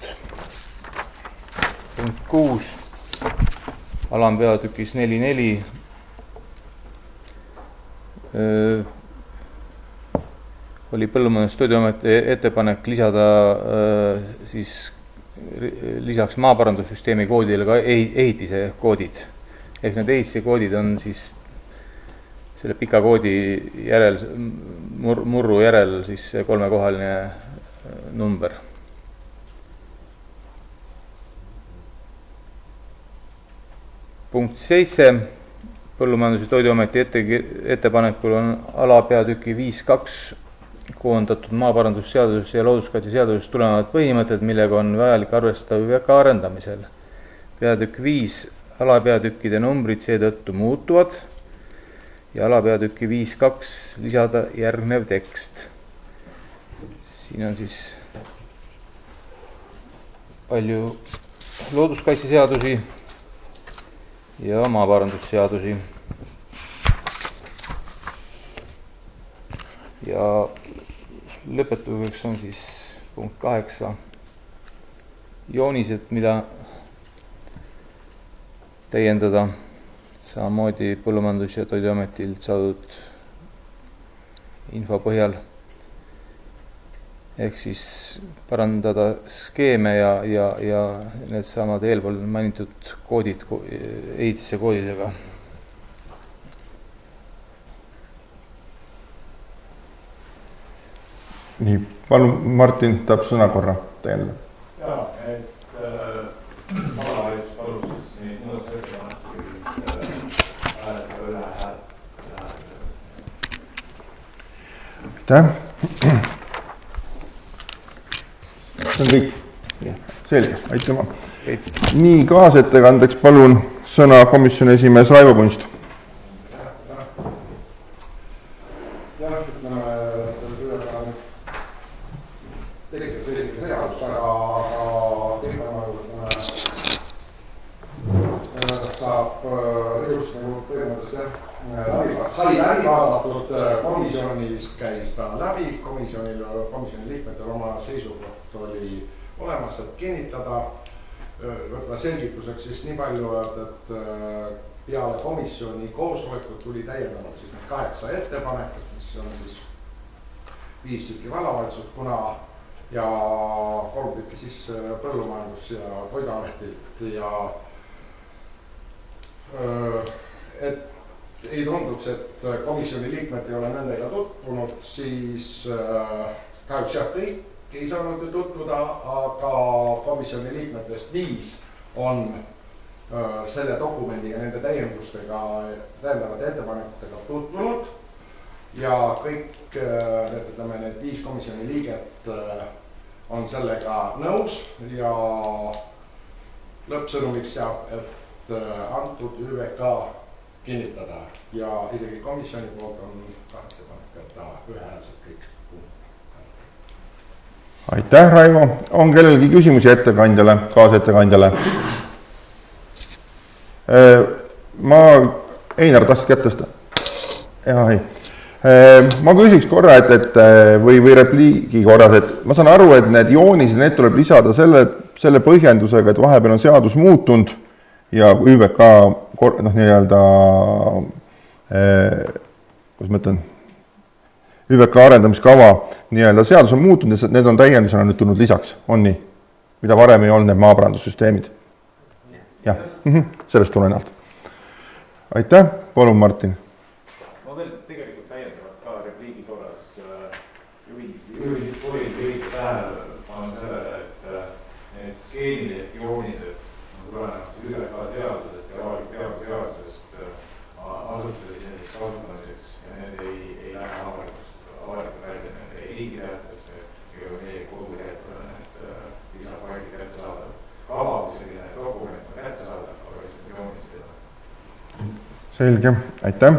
Punkt 6, alampeatükis 4.4 oli Põllumajandus- ja Toiduameti ettepanek lisada siis lisaks maaparandussüsteemi koodile ka ehitise koodid. Ehk need ehitise koodid on siis selle pika koodi järel, murru järel siis see 3-kohaline number. Punkt 7. Põllumajandus- ja Toiduameti ettepanekul on alapeatüki 5.2 koondatud maaparandusseadusesse ja looduskaitseseadusest tulenevad põhimõtted, millega on vajalik arvestada ÜVK arendamisel. Peatükk 5 alapeatükkide numbrid seetõttu muutuvad ja alapeatüki 5.2 lisada järgnev tekst. Siin on siis palju looduskaitseseadusi ja maaparandusseadusi. Ja lõpetuseks on siis punkt 8 joonised, mida täiendada samamoodi Põllumajandus- ja Toiduametilt saadud info põhjal. Ehk siis parandada skeeme ja need samad eelpool mainitud koodid ehitisse koodidega. Nii, palun Martin, tahab sõna korra täiendada. Jaa, et maavalitsus palus siis neid muudatusettepanekuid hääletada üle hääl. Aitäh. See on kõik. Selge, aitüma. Nii, kaasettekandeks palun sõna komisjoni esimees Raivo Kunst. Komisjonist käis ta läbi, komisjoni liikmetel oma seisukoht oli olemas, et kinnitada. Võtta selgituseks siis nii palju, et peale komisjoni koosolekut tuli täiendavalt siis need 8 ettepanekut, mis on siis 5 tükki vallavalitsused, kuna ja 3 tükki siis Põllumajandus- ja Toiduametilt ja et ei tunduks, et komisjoni liikmed ei ole nendega tutvunud, siis kahjuks jah, kõik ei saanud ju tutvuda, aga komisjoni liikmetest 5 on selle dokumendiga, nende täiendavate ettepanekutega tutvunud ja kõik need 5 komisjoni liiget on sellega nõus ja lõppsõnumiks saab, et antud ÜVK kinnitada ja isegi komisjoni poolt on ettepanek, et ta ühehäälselt kõik. Aitäh, Raivo. On kellelgi küsimusi ettekandjale, kaasettekandjale? Einar, tahtsid kättesta? Jah, ei. Ma küsiks korra, või repliigi korras, et ma saan aru, et need joonised, need tuleb lisada selle põhjendusega, et vahepeal on seadus muutunud ja ÜVK kuidas ma ütlen, ÜVK arendamiskava seadus on muutunud ja need on täiendusena nüüd tulnud lisaks, on nii? Mida varem ei olnud need maaparandussüsteemid? Jah, sellest tulenevalt. Aitäh, palun Martin. Ma veel tegelikult täiendavalt ka repliigi korras juhid tähelepanu sellele, et need skeemid ehk joonised tulenevad ÜVK seadusest ja avalik teabe seadusest asutuses kasutamiseks ja need ei lähe avalikult välja, need ei riigiteatesse ega meie kodulehel need lisapaigid kätte saada. Kava või selline dokument on kätte saada, aga lihtsalt joonised ei ole. Selge, aitäh.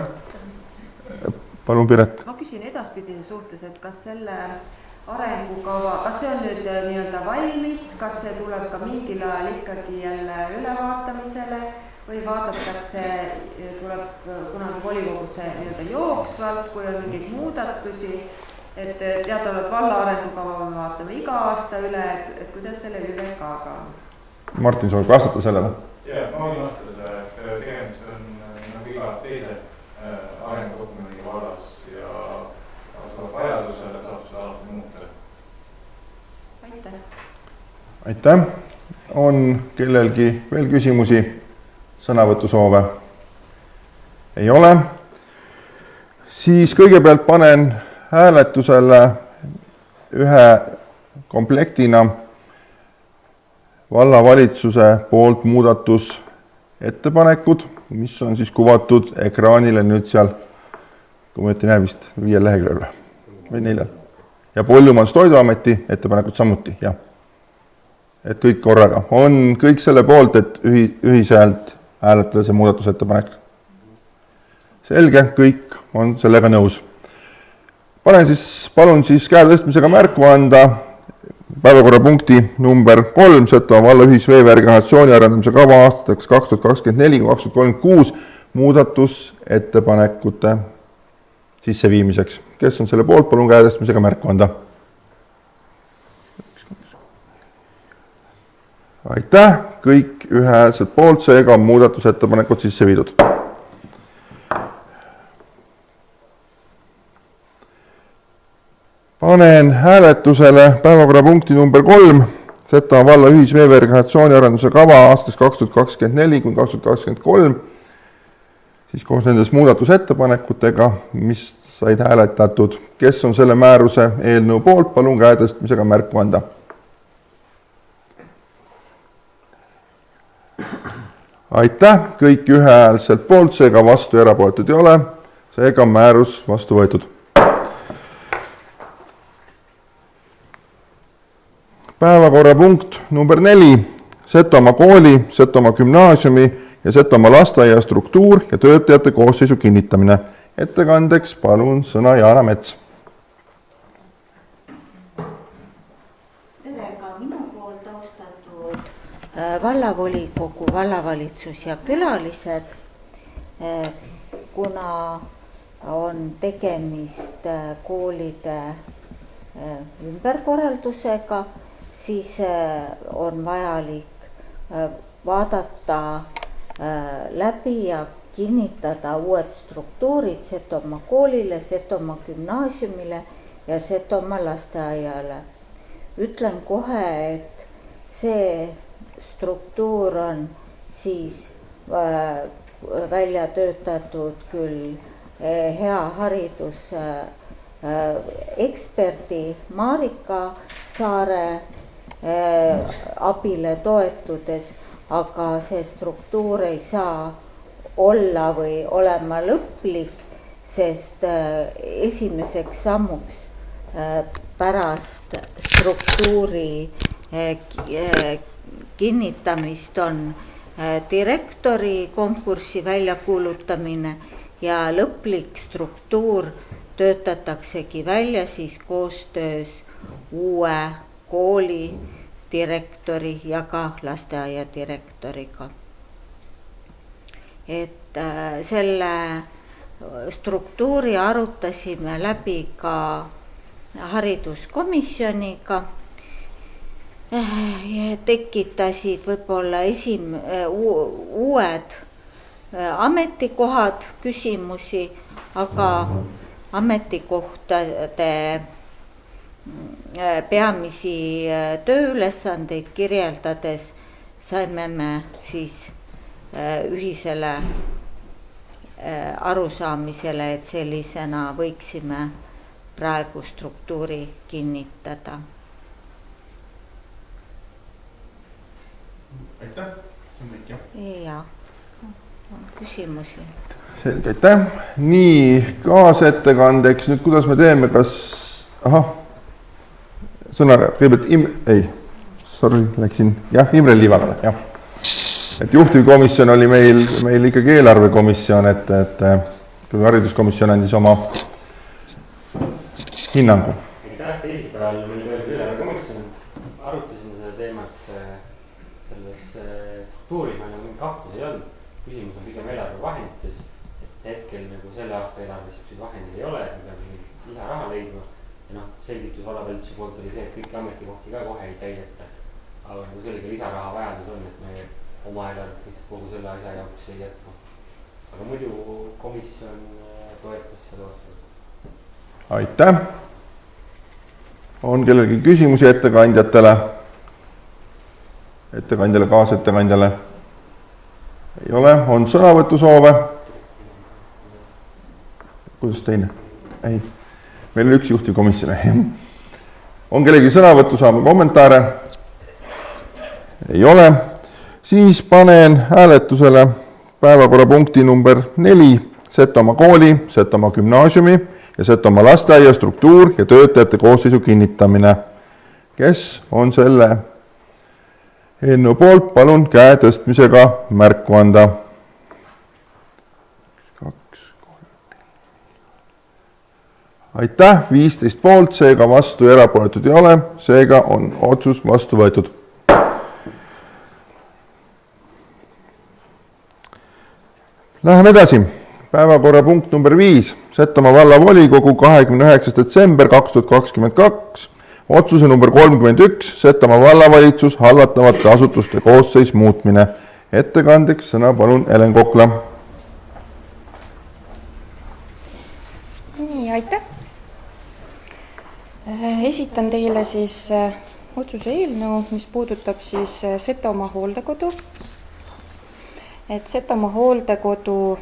Palun Piret. Ma küsin edaspidine suhtes, et kas selle arengukava, kas see on nüüd nii-öelda valmis, kas see tuleb ka mingil ajal ikkagi jälle ülevaatamisele või vaadatakse, tuleb kunagi volikogusse nii-öelda jooksvalt, kui on mingeid muudatusi, et teatavalt valla arengukava me vaatame iga aasta üle, et kuidas selle ÜVK-ga on? Martin soovib vastata sellele. Jah, ma võin vastada, et tegemist on nagu iga teise arengudokumendiga vallas ja vastavalt vajadusele saab seda alati muuta. Aitäh. Aitäh. On kellelgi veel küsimusi, sõnavõtusoove? Ei ole. Siis kõigepealt panen hääletusele ühe komplektina vallavalitsuse poolt muudatusettepanekud, mis on siis kuvatud ekraanile nüüd seal, kui ma ütlen näe vist 5 leheküljel või 4. Ja Põllumajandus- ja Toiduameti ettepanekud samuti, jah. Et kõik korraga. On kõik selle poolt, et ühishäält hääletada see muudatusettepanek. selge, kõik on sellega nõus. Palun siis käe tõstmisega märku anda päevakorrapunkti number 3, Setomaa valla ühisveevärgi kanalisatsiooni arendamise kava aastateks 2024-2036 muudatusettepanekute sisseviimiseks. Kes on selle poolt, palun käe tõstmisega märku anda. Aitäh, kõik ühehäälselt poolt, seega on muudatusettepanekud sisse viidud. Panen hääletusele päevakorrapunkti number 3, Setomaa valla ühisveevärgi kanalisatsiooni arenduse kava aastast 2024-2023, siis koos nendes muudatusettepanekutega, mis said hääletatud. Kes on selle määruse eelnõu poolt, palun käe tõstmisega märku anda. Aitäh, kõik ühehäälselt poolt, seega vastu ja erapooletud ei ole, seega on määrus vastu võetud. Päevakorrapunkt number 4, Setomaa kooli, Setomaa gümnaasiumi ja Setomaa lasteaia struktuur ja töötajate koosseisu kinnitamine. Ettekandeks palun sõna Jaana Mets. Tere ka minu poolt austatud vallavolikogu, vallavalitsus ja külalised. Kuna on tegemist koolide ümberkorraldusega, siis on vajalik vaadata läbi ja kinnitada uued struktuurid Setomaa koolile, Setomaa gümnaasiumile ja Setomaa lasteaiale. Ütlen kohe, et see struktuur on siis välja töötatud küll hea haridus eksperdi Marika Saare abile toetudes, aga see struktuur ei saa olla või olema lõplik, sest esimeseks sammuks pärast struktuuri kinnitamist on direktori konkurssi väljakuulutamine ja lõplik struktuur töötataksegi välja siis koostöös uue kooli direktori ja ka lasteaia direktoriga. Et selle struktuuri arutasime läbi ka hariduskomisjoniga. Tekitasid võib-olla uued ametikohad küsimusi, aga ametikohtade peamisi tööülesandeid kirjeldades saime me siis ühisele arusaamisele, et sellisena võiksime praegu struktuuri kinnitada. Aitäh, see on kõik jah? Jaa, küsimusi. Selge, aitäh. Nii, kaasettekandeks, nüüd kuidas me teeme, kas... sõna kõigepealt Imre Liivagale, jah. Et juhtivkomisjon oli meil ikkagi eelarvekomisjon, et kui hariduskomisjon andis oma hinnangu. Aitäh, teisipäeval meil oli eelarvekomisjon, arutasime seda teemat selles struktuuris, meil mingi kahtlus ei olnud. Küsimus on pigem eelarvevahendites, et hetkel nagu selle aasta eelarves vahendeid ei ole, et me peame lisaraha leidma. Ja selgitus vallavalitsuse poolt oli see, et kõiki ametikohti ka kohe ei täideta. Aga nagu sellega lisaraha vajadus on, et me oma eelarvet kogu selle asja jaoks ei jätma. Aga muidu komisjon toetas seda vastu. Aitäh. On kellelgi küsimusi ettekandjatele? Ettekandjale, kaasettekandjale? Ei ole. On sõnavõtusoove? Kuidas teine? Ei. Meil on üks juhtivkomisjon. On kellegi sõnavõttu saama kommentaare? Ei ole. Siis panen hääletusele päevakorrapunkti number 4, Setomaa kooli, Setomaa gümnaasiumi ja Setomaa lasteaia struktuur ja töötajate koosseisu kinnitamine. Kes on selle eelnõu poolt, palun käe tõstmisega märku anda. 2, 3. aitäh, 15 poolt, seega vastu ja erapooletud ei ole, seega on otsus vastu võetud. Läheme edasi. Päevakorrapunkt number 5. Setomaa vallavolikogu 29. detsember 2022. Otsuse number 31. Setomaa vallavalitsus hallatavate asutuste koosseis muutmine. Ettekandeks sõna palun Helen Kokla. Nii, aitäh. Esitan teile siis otsuse eelnõu, mis puudutab siis Setomaa hooldekodu. Et Setomaa hooldekodu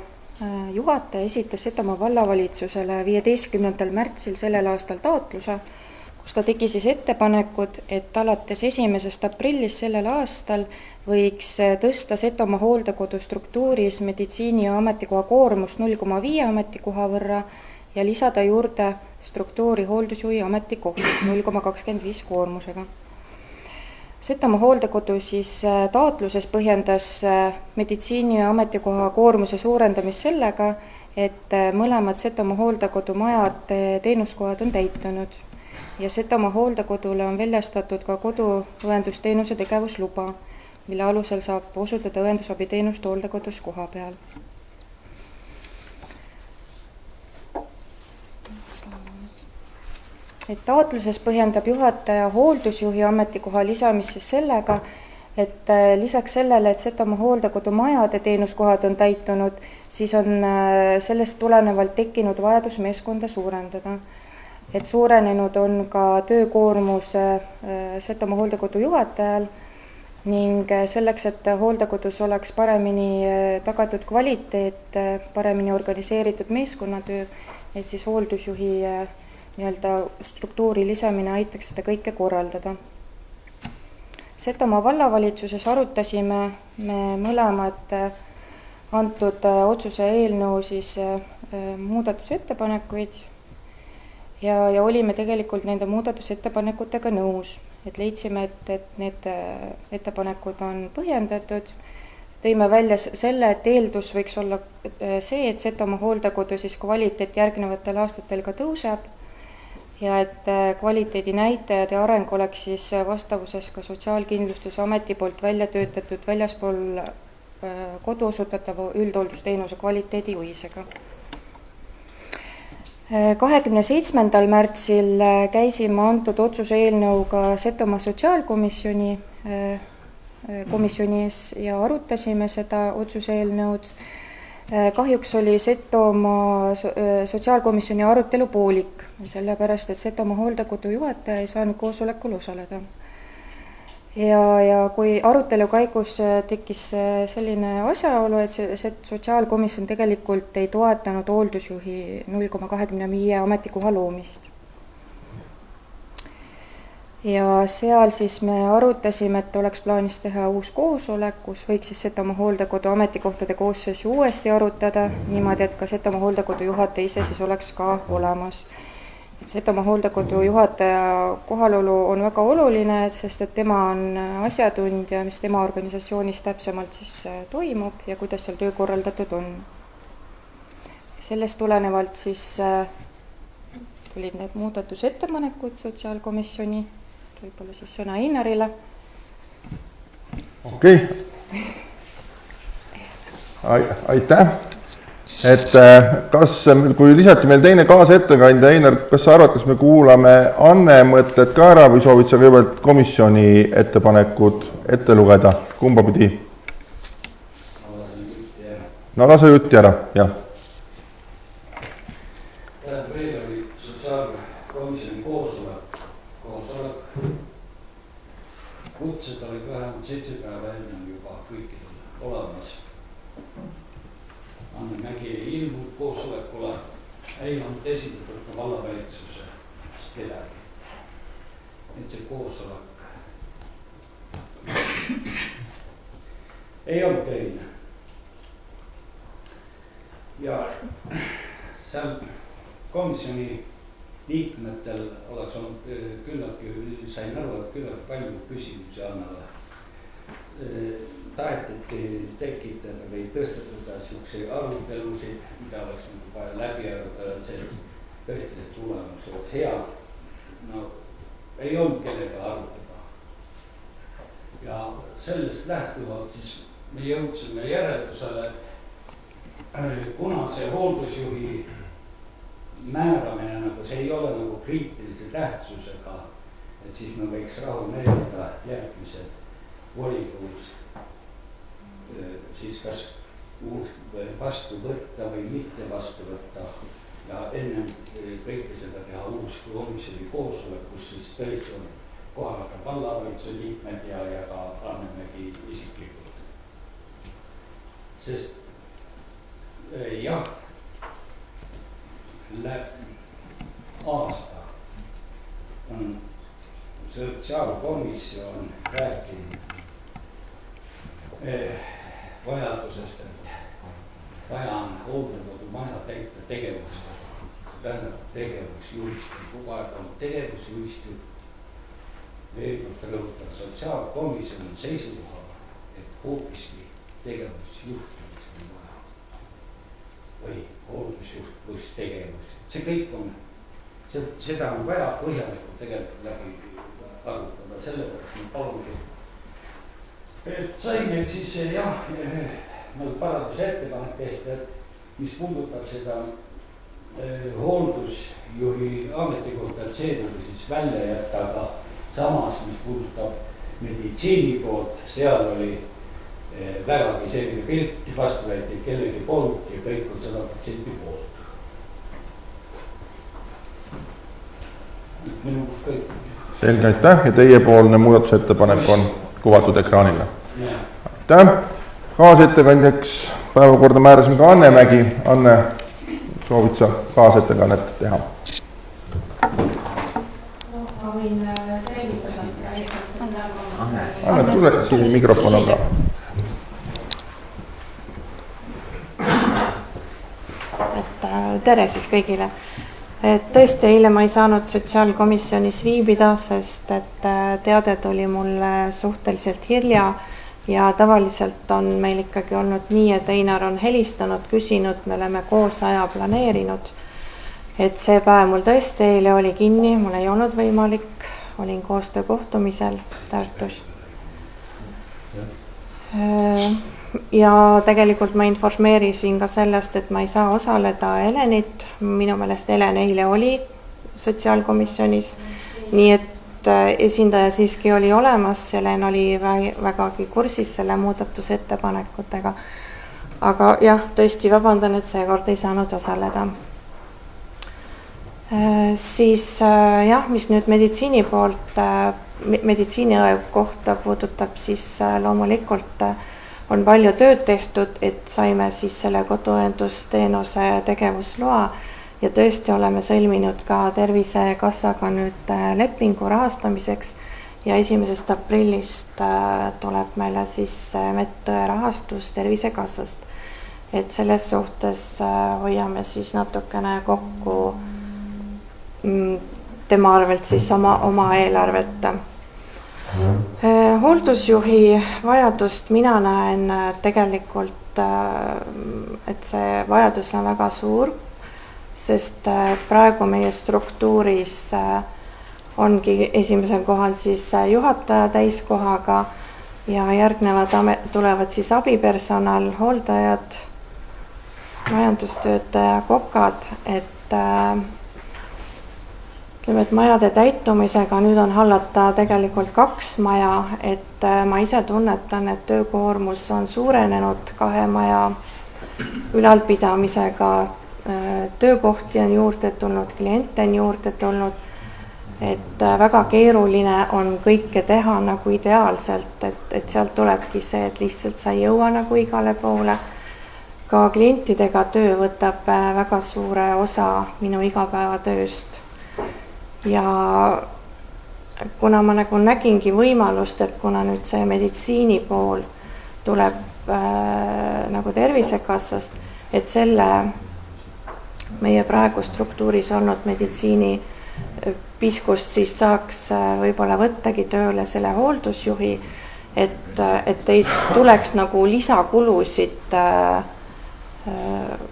juhataja esitas Setomaa vallavalitsusele 15. märtsil sellel aastal taotluse, kus ta tegi siis ettepanekud, et alates 1. aprillist sellel aastal võiks tõsta Setomaa hooldekodu struktuuris meditsiini- ja ametikoha koormust 0,5 ametikoha võrra ja lisada juurde struktuuri hooldusjuhi ametikoht 0,25 koormusega. Setomaa hooldekodu siis taotluses põhjendas meditsiini- ja ametikoha koormuse suurendamist sellega, et mõlemad Setomaa hooldekodu majad teenuskohad on täitunud ja Setomaa hooldekodule on väljastatud ka koduõendusteenuse tegevusluba, mille alusel saab osutada õendusabiteenust hooldekodus koha peal. Et taotluses põhjendab juhataja hooldusjuhi ametikoha lisamist siis sellega, et lisaks sellele, et Setomaa hooldekodu majade teenuskohad on täitunud, siis on sellest tulenevalt tekkinud vajadus meeskonda suurendada. Et suurenenud on ka töökoormus Setomaa hooldekodu juhatajal ning selleks, et hooldekodus oleks paremini tagatud kvaliteet, paremini organiseeritud meeskonnatöö, et siis hooldusjuhi struktuuri lisamine aitaks seda kõike korraldada. Setomaa vallavalitsuses arutasime me mõlemad antud otsuse eelnõu siis muudatusettepanekuid ja olime tegelikult nende muudatusettepanekutega nõus, et leidsime, et need ettepanekud on põhjendatud. Tõime välja selle, et eeldus võiks olla see, et Setomaa hooldekodu siis kvaliteet järgnevatel aastatel ka tõuseb ja et kvaliteedi näitajad ja areng oleks siis vastavuses ka Sotsiaalkindlustusameti poolt välja töötatud väljaspool kodu osutatava üldhooldusteenuse kvaliteedi juhisega. 27. märtsil käisime antud otsuse eelnõuga Setomaa sotsiaalkomisjoni ees ja arutasime seda otsuse eelnõud. Kahjuks oli Setomaa sotsiaalkomisjoni arutelu poolik, sellepärast et Setomaa hooldekodu juhataja ei saanud koosolekul osaleda. Ja kui arutelu käigus tekkis selline asjaolu, et sotsiaalkomisjon tegelikult ei toetanud hooldusjuhi 0,25 ametikoha loomist. Ja seal siis me arutasime, et oleks plaanis teha uus koosolek, kus võiks siis Setomaa hooldekodu ametikohtade koosseis uuesti arutada, niimoodi, et ka Setomaa hooldekodu juhataja ise siis oleks ka olemas. Et Setomaa hooldekodu juhataja kohalolu on väga oluline, sest et tema on asjatundja, mis tema organisatsioonis täpsemalt siis toimub ja kuidas seal töö korraldatud on. Sellest tulenevalt siis tulid need muudatusettepanekud sotsiaalkomisjoni, võib-olla siis sõna Einarile. Okei. Aitäh. Et kas, kui lisati meil teine kaasettekandja, Einar, kas sa arvad, kas me kuulame Anne mõtted ka ära või soovid sa kõigepealt komisjoni ettepanekud ette lugeda? Kumba pidi? No lase jutti ära, jah. Meil oli sotsiaalkomisjoni koosolek. Kutsed olid vähemalt 7 päeva enne juba kõikidel olemas. Anne Mägi ei ilmunud koosolekule, ei olnud esindatud ka vallavalitsuse kedagi. Et see koosolek ei olnud töine. Ja seal komisjoni liikmetel oleks olnud küllaltki, sain aru, et küllaltki palju küsimusi Annale. Tahetati tekitada või tõstatada niisuguseid arutelusid, mida oleks vaja läbi arutada, et see tõesti see tulemus oleks hea, no ei olnud kellega arutada. Ja sellest lähtuvalt siis me jõudsime järeldusele, kuna see hooldusjuhi määramine, nagu see ei ole nagu kriitilise tähtsusega, et siis me võiks rahunelida järgmised volikogus siis kas vastu võtta või mitte vastu võtta ja ennem kõike seda teha uus komisjoni koosolek, kus siis tõesti on kohal ka vallavalitsuse liikmed ja ka Annemägi isiklikult. Sest jah, aasta on sotsiaalkomisjon rääkinud vajadusest, et vaja on hooldekodu maja täita tegevust, tähendab tegevusjuhist, kogu aeg on tegevusjuhist. Veel kord rõhutan, sotsiaalkomisjon on seisukohal, et hoopiski tegevusjuhtimist on vaja või hooldusjuht pluss tegevus. See kõik on, seda on vaja põhjalikult tegelikult läbi arutada, sellepärast me palungi. Et sai meil siis jah, nagu paranduse ettepanek tehti, et mis puudutab seda hooldusjuhi ametikohta, et see tuli siis välja jätta, aga samas, mis puudutab meditsiini poolt, seal oli vägagi selline pilt, vastuväiteid kellegi poolt ja kõik on 100% poolt. Minu kõik. Selge, aitäh ja teiepoolne muudatusettepanek on kuvatud ekraanile. Aitäh! Kaasettekandjaks päevakorda määrasime ka Annemägi. Anne, soovid sa kaasettekannet teha? Anne, tule siin mikrofon on ka. Tere siis kõigile. Et tõesti, eile ma ei saanud sotsiaalkomisjonis viibida, sest et teade tuli mulle suhteliselt hilja ja tavaliselt on meil ikkagi olnud nii, et Einar on helistanud, küsinud, me oleme koos aja planeerinud. Et see päev mul tõesti eile oli kinni, mul ei olnud võimalik, olin koostöökohtumisel Tartus. Ja tegelikult ma informeerisin ka sellest, et ma ei saa osaleda Helenit. Minu meelest Helen eile oli sotsiaalkomisjonis, nii et esindaja siiski oli olemas. Helen oli vägagi kursis selle muudatusettepanekutega. Aga jah, tõesti vabandan, et seekord ei saanud osaleda. Siis jah, mis nüüd meditsiini poolt, meditsiiniõe kohta puudutab, siis loomulikult on palju tööd tehtud, et saime siis selle koduõendusteenuse tegevusloa ja tõesti oleme sõlminud ka Tervisekassaga nüüd lepingu rahastamiseks ja 1. aprillist tuleb meile siis medõe rahastus Tervisekassast. Et selles suhtes hoiame siis natukene kokku tema arvelt siis oma eelarvet. Hooldusjuhi vajadust mina näen tegelikult, et see vajadus on väga suur, sest praegu meie struktuuris ongi esimesel kohal siis juhataja täiskohaga ja järgnevad tulevad siis abipersonal, hooldajad, majandustöötaja, kokad, et majade täitumisega nüüd on hallata tegelikult 2 maja, et ma ise tunnetan, et töökoormus on suurenenud 2 maja ülalpidamisega, töökohti on juurde tulnud, kliente on juurde tulnud, et väga keeruline on kõike teha nagu ideaalselt, et sealt tulebki see, et lihtsalt sa ei jõua nagu igale poole. Ka klientidega töö võtab väga suure osa minu igapäevatööst. Ja kuna ma nagu nägingi võimalust, et kuna nüüd see meditsiini pool tuleb nagu Tervisekassast, et selle meie praegu struktuuris olnud meditsiini piskust siis saaks võib-olla võttagi tööle selle hooldusjuhi, et ei tuleks nagu lisakulusid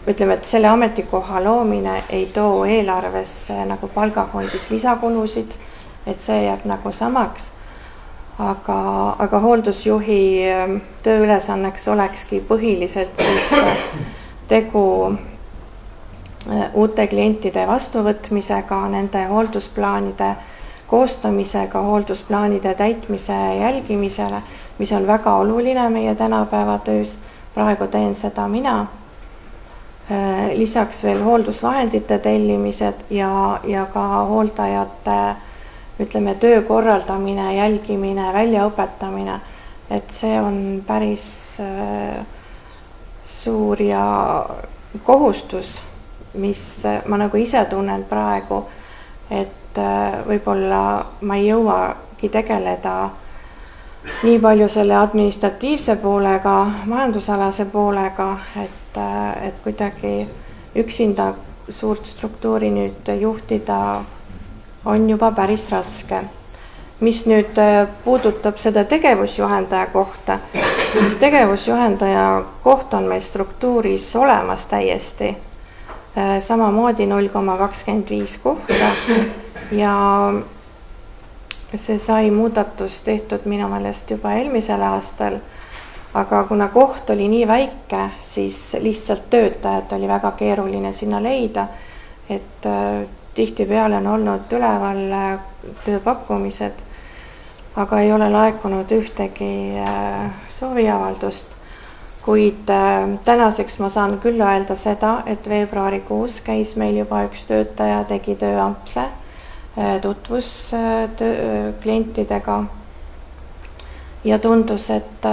ütleme, et selle ametikoha loomine ei too eelarvesse nagu palgafondis lisakulusid, et see jääb nagu samaks. Aga hooldusjuhi tööülesanneks olekski põhiliselt siis tegu uute klientide vastuvõtmisega, nende hooldusplaanide koostamisega, hooldusplaanide täitmise jälgimisele, mis on väga oluline meie tänapäeva töös. Praegu teen seda mina. Lisaks veel hooldusvahendite tellimised ja ka hooldajate, ütleme, töö korraldamine, jälgimine, väljaõpetamine. Et see on päris suur ja kohustus, mis ma nagu ise tunnen praegu, et võib-olla ma ei jõuagi tegeleda nii palju selle administratiivse poolega, majandusalase poolega, et kuidagi üksinda suurt struktuuri nüüd juhtida on juba päris raske. Mis nüüd puudutab seda tegevusjuhendaja kohta, siis tegevusjuhendaja koht on meil struktuuris olemas täiesti. Samamoodi 0,25 kohta ja see sai muudatus tehtud minu meelest juba eelmisel aastal, aga kuna koht oli nii väike, siis lihtsalt töötajat oli väga keeruline sinna leida, et tihtipeale on olnud üleval tööpakkumised, aga ei ole laekunud ühtegi sooviavaldust. Kuid tänaseks ma saan küll öelda seda, et veebruarikuus käis meil juba üks töötaja, tegi tööampse, tutvus klientidega ja tundus, et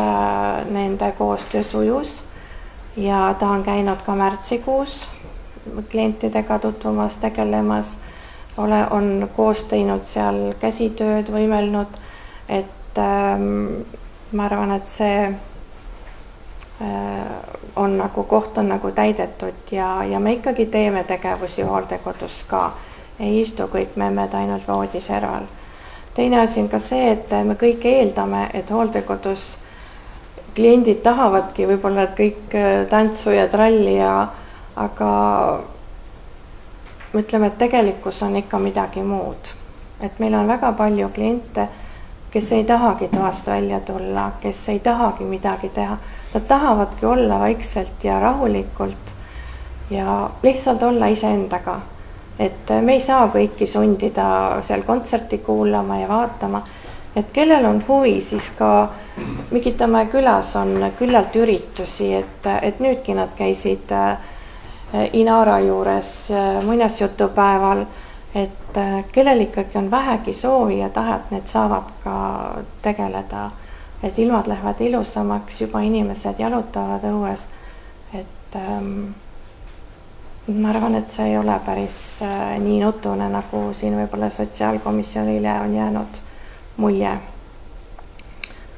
nende koostöö sujus ja ta on käinud ka märtsikuus klientidega tutvumas, tegelemas, on koos teinud seal käsitööd, võimelnud, et ma arvan, et see on nagu koht on nagu täidetud ja me ikkagi teeme tegevusi hooldekodus ka. Ei istu kõik memmed ainult voodiserval. Teine asi on ka see, et me kõik eeldame, et hooldekodus kliendid tahavadki võib-olla kõik tantsu ja tralli, aga mõtleme, et tegelikkus on ikka midagi muud. Et meil on väga palju kliente, kes ei tahagi toast välja tulla, kes ei tahagi midagi teha. Nad tahavadki olla vaikselt ja rahulikult ja lihtsalt olla iseendaga. Et me ei saa kõiki sundida seal kontserti kuulama ja vaatama. Et kellel on huvi, siis ka Mikitamäe külas on küllalt üritusi, et nüüdki nad käisid Inara juures muinasjutupäeval, et kellel ikkagi on vähegi soovi ja tahet, need saavad ka tegeleda. Et ilmad lähevad ilusamaks, juba inimesed jalutavad õues, et ma arvan, et see ei ole päris nii nutune, nagu siin võib-olla sotsiaalkomisjonile on jäänud mulje.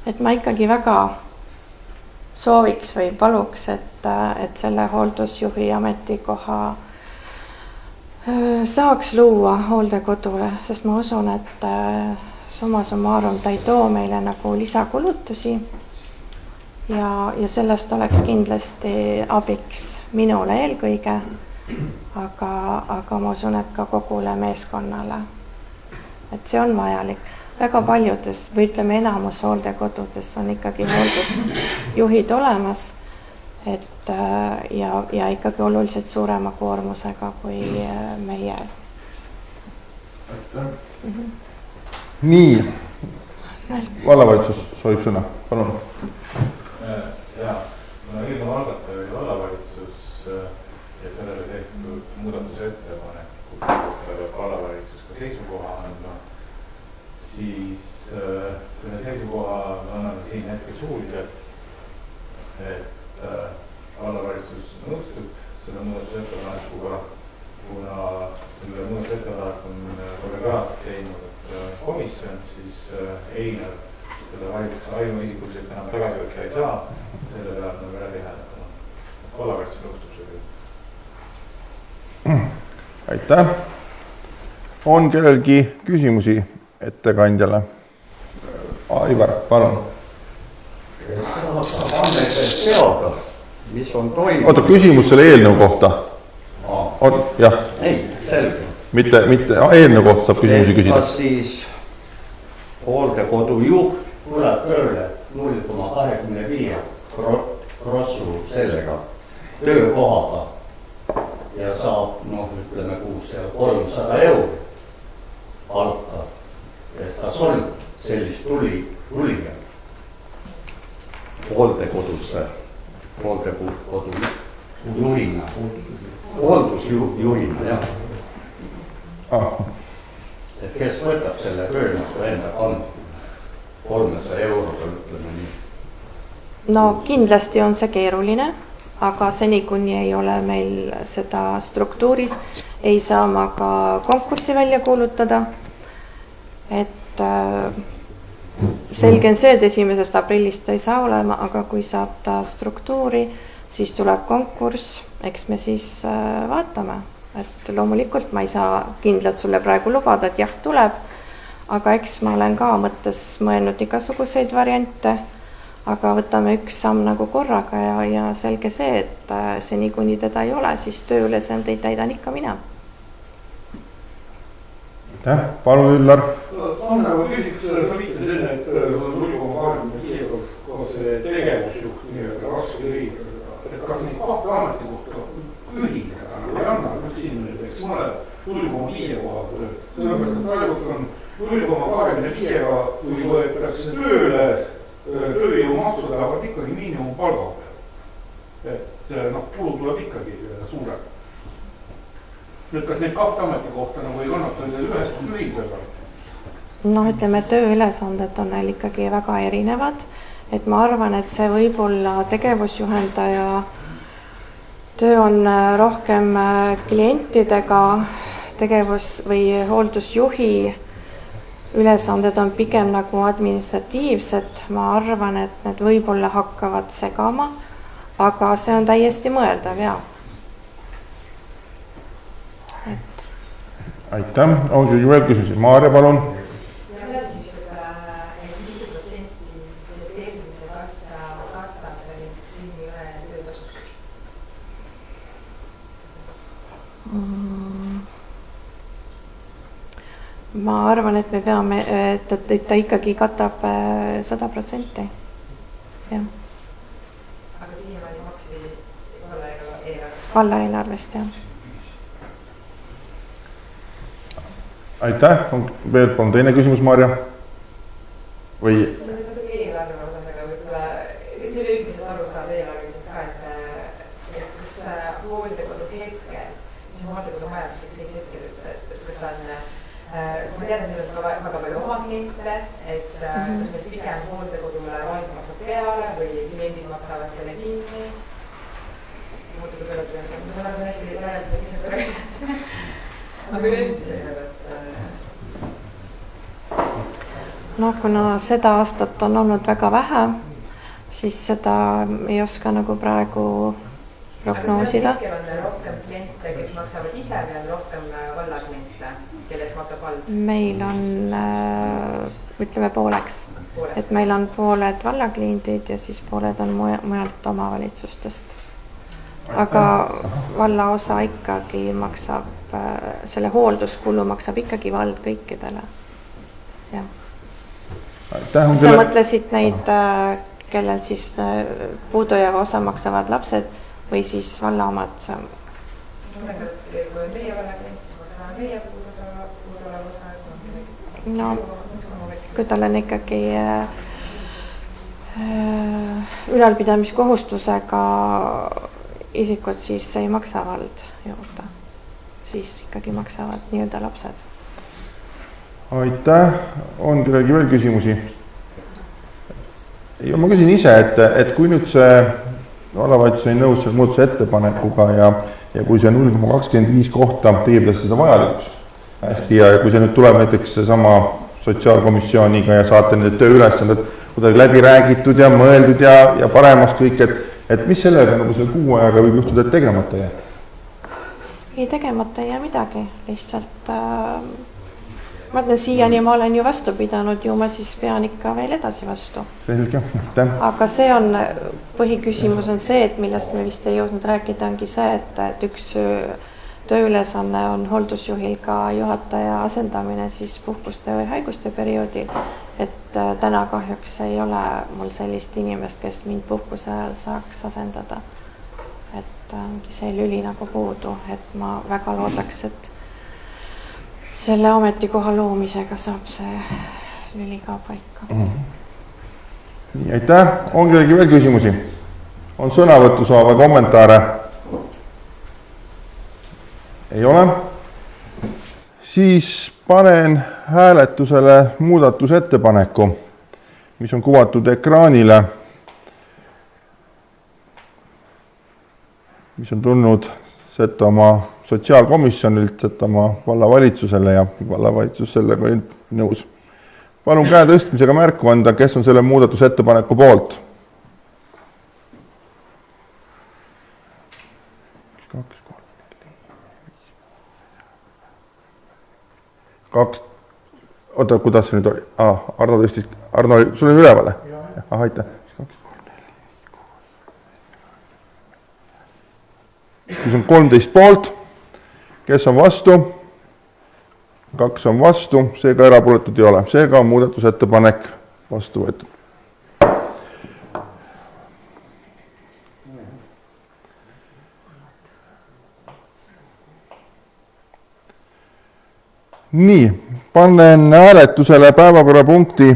Et ma ikkagi väga sooviks või paluks, et selle hooldusjuhi ametikoha saaks luua hooldekodule, sest ma usun, et summa summarum ta ei too meile nagu lisakulutusi ja sellest oleks kindlasti abiks minule eelkõige, aga ma usun, et ka kogule meeskonnale. Et see on vajalik. Väga paljudes, või ütleme enamus hooldekodudes on ikkagi hooldusjuhid olemas, et ja ikkagi oluliselt suurema koormusega kui meie. Nii, vallavalitsus soovib sõna, palun. Jaa, eelnõu algataja oli vallavalitsus ja sellele tehtud muudatusettepaneku vallavalitsus ka seisukoha andma, siis selle seisukoha anname siin hetkel suuliselt, et vallavalitsus nõustub selle muudatusettepanekuga, kuna selle muudatusettepanek on kollegiaalselt teinud komisjon, siis Einar seda ainuisikuliselt enam tagasi võtta ei saa, selle peab nagu läbi hääletama. Vallavalitsus nõustub selle. Aitäh. On kellelgi küsimusi ettekandjale? Aivar, palun. Andmeid teada, mis on toimunud. oota, küsimus selle eelnõu kohta. Jah. Ei, selge. Mitte eelnõu kohta saab küsimusi küsida. Kas siis hooldekodu juht tuleb tööle 0,25 krossu sellega töökohaga ja saab, ütleme kuus 300 € palka. Et kas on sellist tulija hooldekodusse, hooldekodu juhina, hooldusjuhina, jah. Et kes võtab selle töö enda kanda 300 €, ütleme nii. No kindlasti on see keeruline, aga seni kuni ei ole meil seda struktuuris, ei saa ma ka konkurssi välja kuulutada. Et selge on see, et 1. aprillist ta ei saa olema, aga kui saab ta struktuuri, siis tuleb konkurss, eks me siis vaatame. Et loomulikult ma ei saa kindlalt sulle praegu lubada, et jah, tuleb, aga eks ma olen ka mõttes mõelnud igasuguseid variante, aga võtame üks samm nagu korraga ja selge see, et seni kuni teda ei ole, siis tööülesandeid täidan ikka mina. Palun, Üllar. Anna, ma küsiks, sa viitasid enne, et 0,25 see tegevusjuht nii-öelda raske leida seda, et kas neid kahte ametikohta ühildada ei anna üks inimene teeks mõne 0,5 koha tööd. Sellepärast, et praegu on 0,25-ga, kui võetakse tööle, tööjõumaksud lähevad ikkagi miinimumpalga peale. Et kulu tuleb ikkagi suurem. Nüüd, kas neid kahte ametikohta nagu ei kannata ühest ühildada? Ütleme, tööülesanded on neil ikkagi väga erinevad, et ma arvan, et see võib-olla tegevusjuhendaja töö on rohkem klientidega, tegevus- või hooldusjuhi ülesanded on pigem nagu administratiivsed. Ma arvan, et need võib-olla hakkavad segama, aga see on täiesti mõeldav, jaa. Aitäh, ongi veel küsimusi. Maarja, palun. Ma arvan, et me peame, et ta ikkagi katab 100%. Jah. Aga siiamaani maksti valla eelarvest, jah. Aitäh, veel palun teine küsimus, Maarja. Või? See on natuke eelarve osas, aga võib-olla üleüldiselt aru saada eelarveliselt ka, et kas hooldekodu hetkel, mis on hooldekodu majanduslik seis hetkel üldse, et kas ta on, ma tean, et meil on ka väga palju oma kliente, et kas meil pigem hooldekodule vald maksab peale või kliendid maksavad selle kinni. Hooldekodu peale, ma saan aru, see on hästi järeldatud küsimus rääkides. Aga üleüldiselt, kuna seda aastat on olnud väga vähe, siis seda ei oska nagu praegu prognoosida. Aga hetkel on rohkem kliente, kes maksavad ise või on rohkem vallakliente, kelles maksab vald? Meil on, ütleme pooleks. Et meil on pooled vallakliendid ja siis pooled on mujalt omavalitsustest. Aga valla osa ikkagi maksab, selle hoolduskulu maksab ikkagi vald kõikidele. Jah. Sa mõtlesid neid, kellel siis puudujääva osa maksavad lapsed või siis valla omad? Kui on meie vallaklient, siis maksavad meie puudujääva osa. No, kui tal on ikkagi ülalpidamiskohustusega isikud, siis ei maksa vald juurde. Siis ikkagi maksavad nii-öelda lapsed. Aitäh, on kellelgi veel küsimusi? Ja ma küsin ise, et kui nüüd see vallavalitsus ei nõus selle muutuse ettepanekuga ja kui see 0,25 kohta teeb seda vajalikuks hästi ja kui see nüüd tuleb näiteks sama sotsiaalkomisjoniga ja saate need tööülesanded kuidagi läbi räägitud ja mõeldud ja paremaks kõik, et mis sellega nagu selle kuu ajaga võib juhtuda, et tegemata jääb? Ei tegemata ei jää midagi, lihtsalt ma ütlen, siiani ma olen ju vastu pidanud, ju ma siis pean ikka veel edasi vastu. Selge, aitäh. Aga see on, põhiküsimus on see, et millest me vist ei jõudnud rääkida, ongi see, et üks tööülesanne on hooldusjuhil ka juhataja asendamine siis puhkuste või haiguste perioodil. Et täna kahjuks ei ole mul sellist inimest, kes mind puhkuse ajal saaks asendada. Et ongi see lüli nagu puudu, et ma väga loodaks, et selle ametikoha loomisega saab see lüli ka paika. Nii, aitäh. On kellelgi veel küsimusi? On sõnavõtusoove, kommentaare? Ei ole. Siis panen hääletusele muudatusettepaneku, mis on kuvatud ekraanile, mis on tulnud Setomaa sotsiaalkomisjonilt, Setomaa vallavalitsusele ja vallavalitsus sellega oli nõus. Palun käe tõstmisega märku anda, kes on selle muudatusettepaneku poolt. 2. Oota, kuidas see nüüd oli? Arno tõstis, Arno, sul on ülevale? Aitäh. Kus on 13 poolt, kes on vastu? 2 on vastu, seega erapooletud ei ole. Seega on muudatusettepanek vastu võetud. Nii, panen hääletusele päevakorrapunkti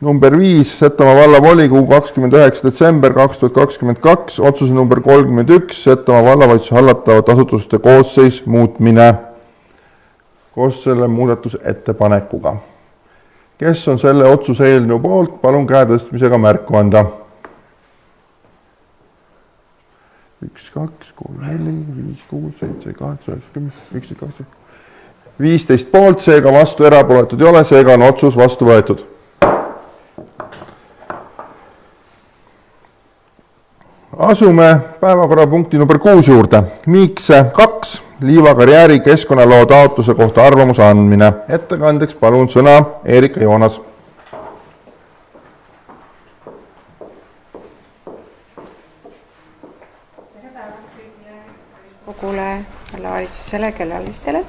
number 5, Setomaa vallavolikogu 29. detsember 2022, otsuse number 31, Setomaa vallavalitsuse hallatavate asutuste koosseis muutmine koos selle muudatusettepanekuga. Kes on selle otsuse eelnõu poolt, palun käe tõstmisega märku anda. 1, 2, 3, 4, 5, 6, 7, 8, 9, 10, 11, 12, 15 poolt, seega vastu erapooletud ei ole, seega on otsus vastu võetud. Asume päevakorrapunkti number 6 juurde. Miikse 2, liivakarjääri keskkonnaloo taotluse kohta arvamuse andmine. Ettekandeks palun sõna Eerika Joonas. Tere päevast kõigile kogule, vallavalitsusele, külalistele.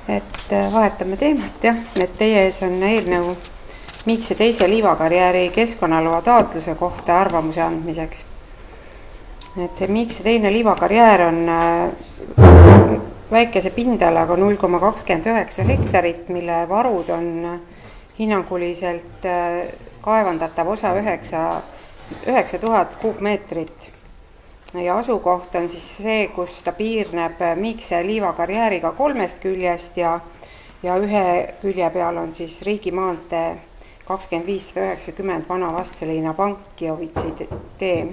Et vahetame teemat, jah, et teie ees on eelnõu Miikse 2 liivakarjääri keskkonnaloa taotluse kohta arvamuse andmiseks. Et see Miikse 2 liivakarjäär on väikese pindalaga 0,29 hektarit, mille varud on hinnanguliselt kaevandatav osa 9000 kuupmeetrit. Ja asukoht on siis see, kus ta piirneb Miikse liivakarjääriga 3 küljest ja ühe külje peal on siis riigimaantee 2590 Vana Vastseliina Pankjovitsi tee.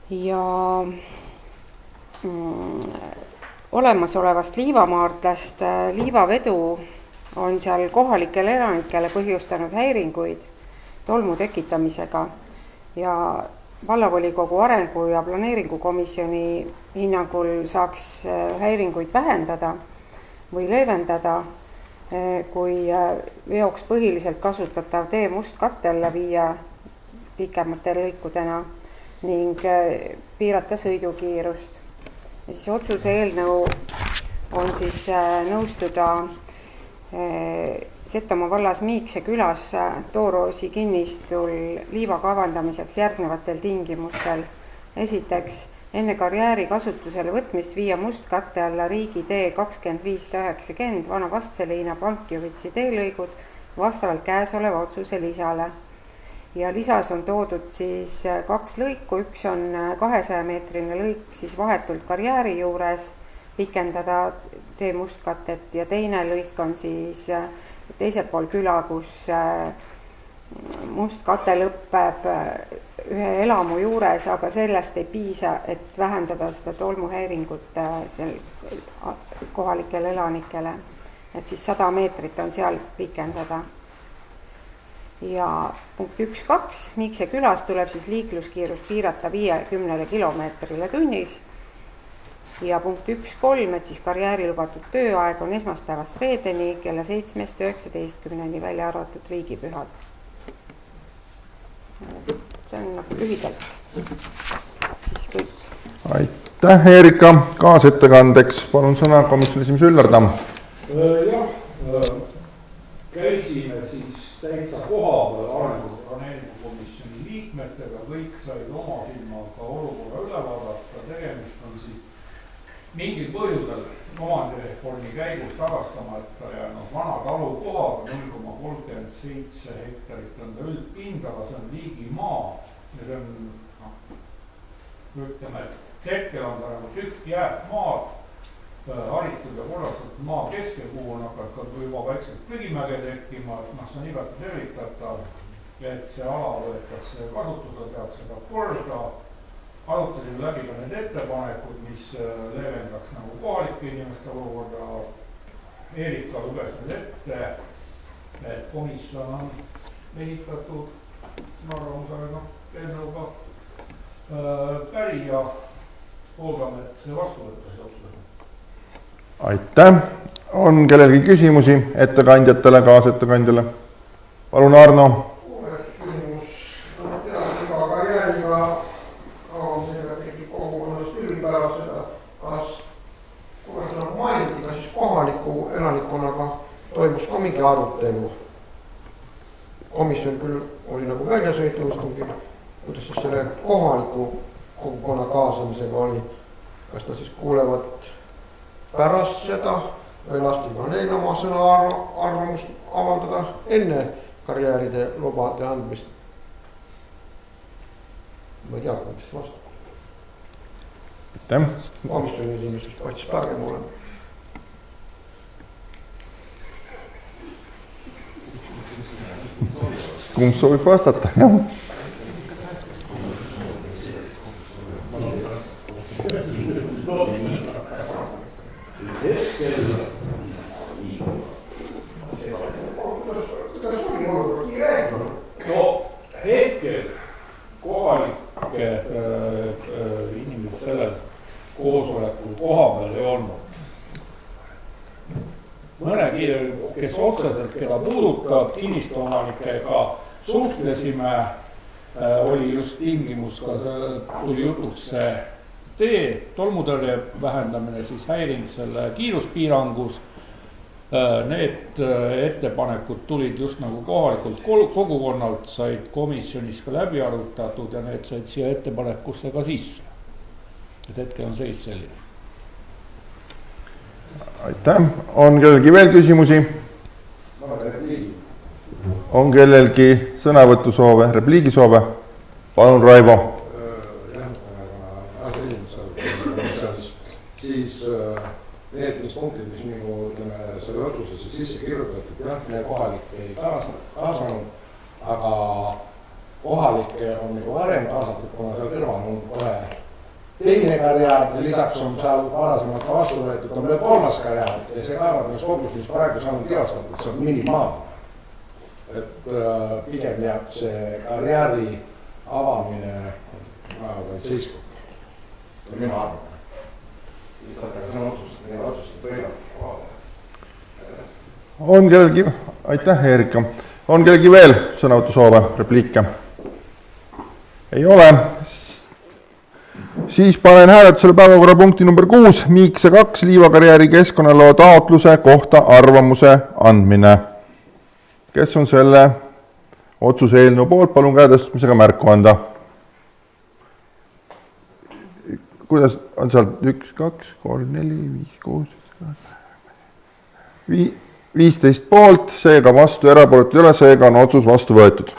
Ja olemasolevast liivamaardlast liivavedu on seal kohalikele elanikele põhjustanud häiringuid tolmu tekitamisega ja vallavolikogu arengu- ja planeeringukomisjoni hinnangul saaks häiringuid vähendada või leevendada, kui veoks põhiliselt kasutatav tee mustkatte alla viia pikemate lõikudena ning piirata sõidukiirust. Ja siis otsuse eelnõu on siis nõustuda Setomaa vallas Miikse külas Tooroosi kinnistul liiva kavandamiseks järgnevatel tingimustel. Esiteks, enne karjääri kasutusele võtmist viia mustkatte alla riigi tee 2590 Vana Vastseliina Pankjovitsi teelõigud vastavalt käesoleva otsuse lisale. Ja lisas on toodud siis 2 lõiku, üks on 200-meetrine lõik siis vahetult karjääri juures, pikendada tee mustkatet ja teine lõik on siis teisel pool küla, kus mustkate lõpeb ühe elamu juures, aga sellest ei piisa, et vähendada seda tolmuhäiringut kohalikele elanikele. Et siis 100 meetrit on seal pikendada. Ja punkt 1.2. Miikse külas tuleb siis liikluskiirus piirata 50 kilomeetrile tunnis. ja punkt 1.3, et siis karjääri lubatud tööaeg on esmaspäevast reedeni kella 7-st 19-ni, välja arvatud riigipühad. See on nagu lühidalt siis kõik. Aitäh, Erika! Kaasettekandeks palun sõna komisjoni esimees Üllar Tamm. Jah, käisime siis täitsa kohapeal arenguplaneeringukomisjoni liikmetega, kõik said oma silmaga olukorra üle vaadata, tegemist on siis mingil põhjusel omandireformi käigus tagastamata jäänud vana talukohaga 0,37 hektarit on ta üldpindala, see on riigimaa ja see on, ütleme, et hetkel on ta nagu tükk jäätmaad, haritud ja korrastatud maa keskel, kuhu on hakanud juba väikselt prügimäge tekkima, et see on igati tervitatav, et see ala võetakse kasutada, tehakse ka korda. Arutasime läbi ka need ettepanekud, mis leevendaks nagu kohalike inimeste olukorda. Erika luges need ette, et komisjon on ehitatud arvamusega eelnõuga päri ja loodame, et see vastu võttes otsusega. Aitäh! On kellelgi küsimusi ettekandjatele, kaasettekandjale? Palun, Arno! Küsimus on teadliga karjääriga avamisega tekib kogukonnast ülipärast seda, kas mainiti, kas siis kohaliku elanikkonnaga toimus ka mingi arutelu. Komisjon küll oli nagu väljasõituistungil, kuidas siis selle kohaliku kogukonna kaasamisega oli, kas nad siis kuulevad pärast seda või lasti ka neil oma sõna arvamust avaldada enne karjääride lubade andmist. Ma ei tea, kuidas vastu. Komisjoni esimestust paistis parem olema. Kumb soovib vastata? Hetkel kohalike inimesed sellel koosolekul kohapeal ei olnud. Mõnegi, kes otseselt keda puudutab, kinnistuomanikega suhtlesime, oli just tingimus ka tuli jutuks see tee, tolmutõrje vähendamine, siis häiring selle kiiruspiirangus. Need ettepanekud tulid just nagu kohalikult kogukonnalt, said komisjonis ka läbi arutatud ja need said siia ettepanekusse ka sisse. Et hetkel on seis selline. Aitäh! On kellelgi veel küsimusi? On kellelgi sõnavõtusoove, repliigisoove? Palun, Raivo! Siis need, mis punktid, mis minu selle otsusesse sisse kirjutatud, jah, me kohalikke ei kaasanud, aga kohalikke on nagu varem kaasatud, kuna seal kõrval on kohe teine karjääd ja lisaks on seal varasemalt ka vastu võetud, on veel kolmas karjääd ja see kaevandamiskogus, mis praegu on teostatud, see on minimaalne. Et pigem jääb see karjääri avamine seiskub. Minu arvamine. Lihtsalt aga see on otsustada tõina. On kellelgi, aitäh Erika, on kellelgi veel sõnavõtusoove, repliike? Ei ole. Siis panen hääletusele päevakorrapunkti number 6, Miikse 2 liivakarjääri keskkonnaloo taotluse kohta arvamuse andmine. Kes on selle otsuse eelnõu poolt, palun käe tõstmisega märku anda. Kuidas on seal 1, 2, 3, 4, 5, 6, 15 poolt, seega vastu erapooletu ei ole, seega on otsus vastu võetud.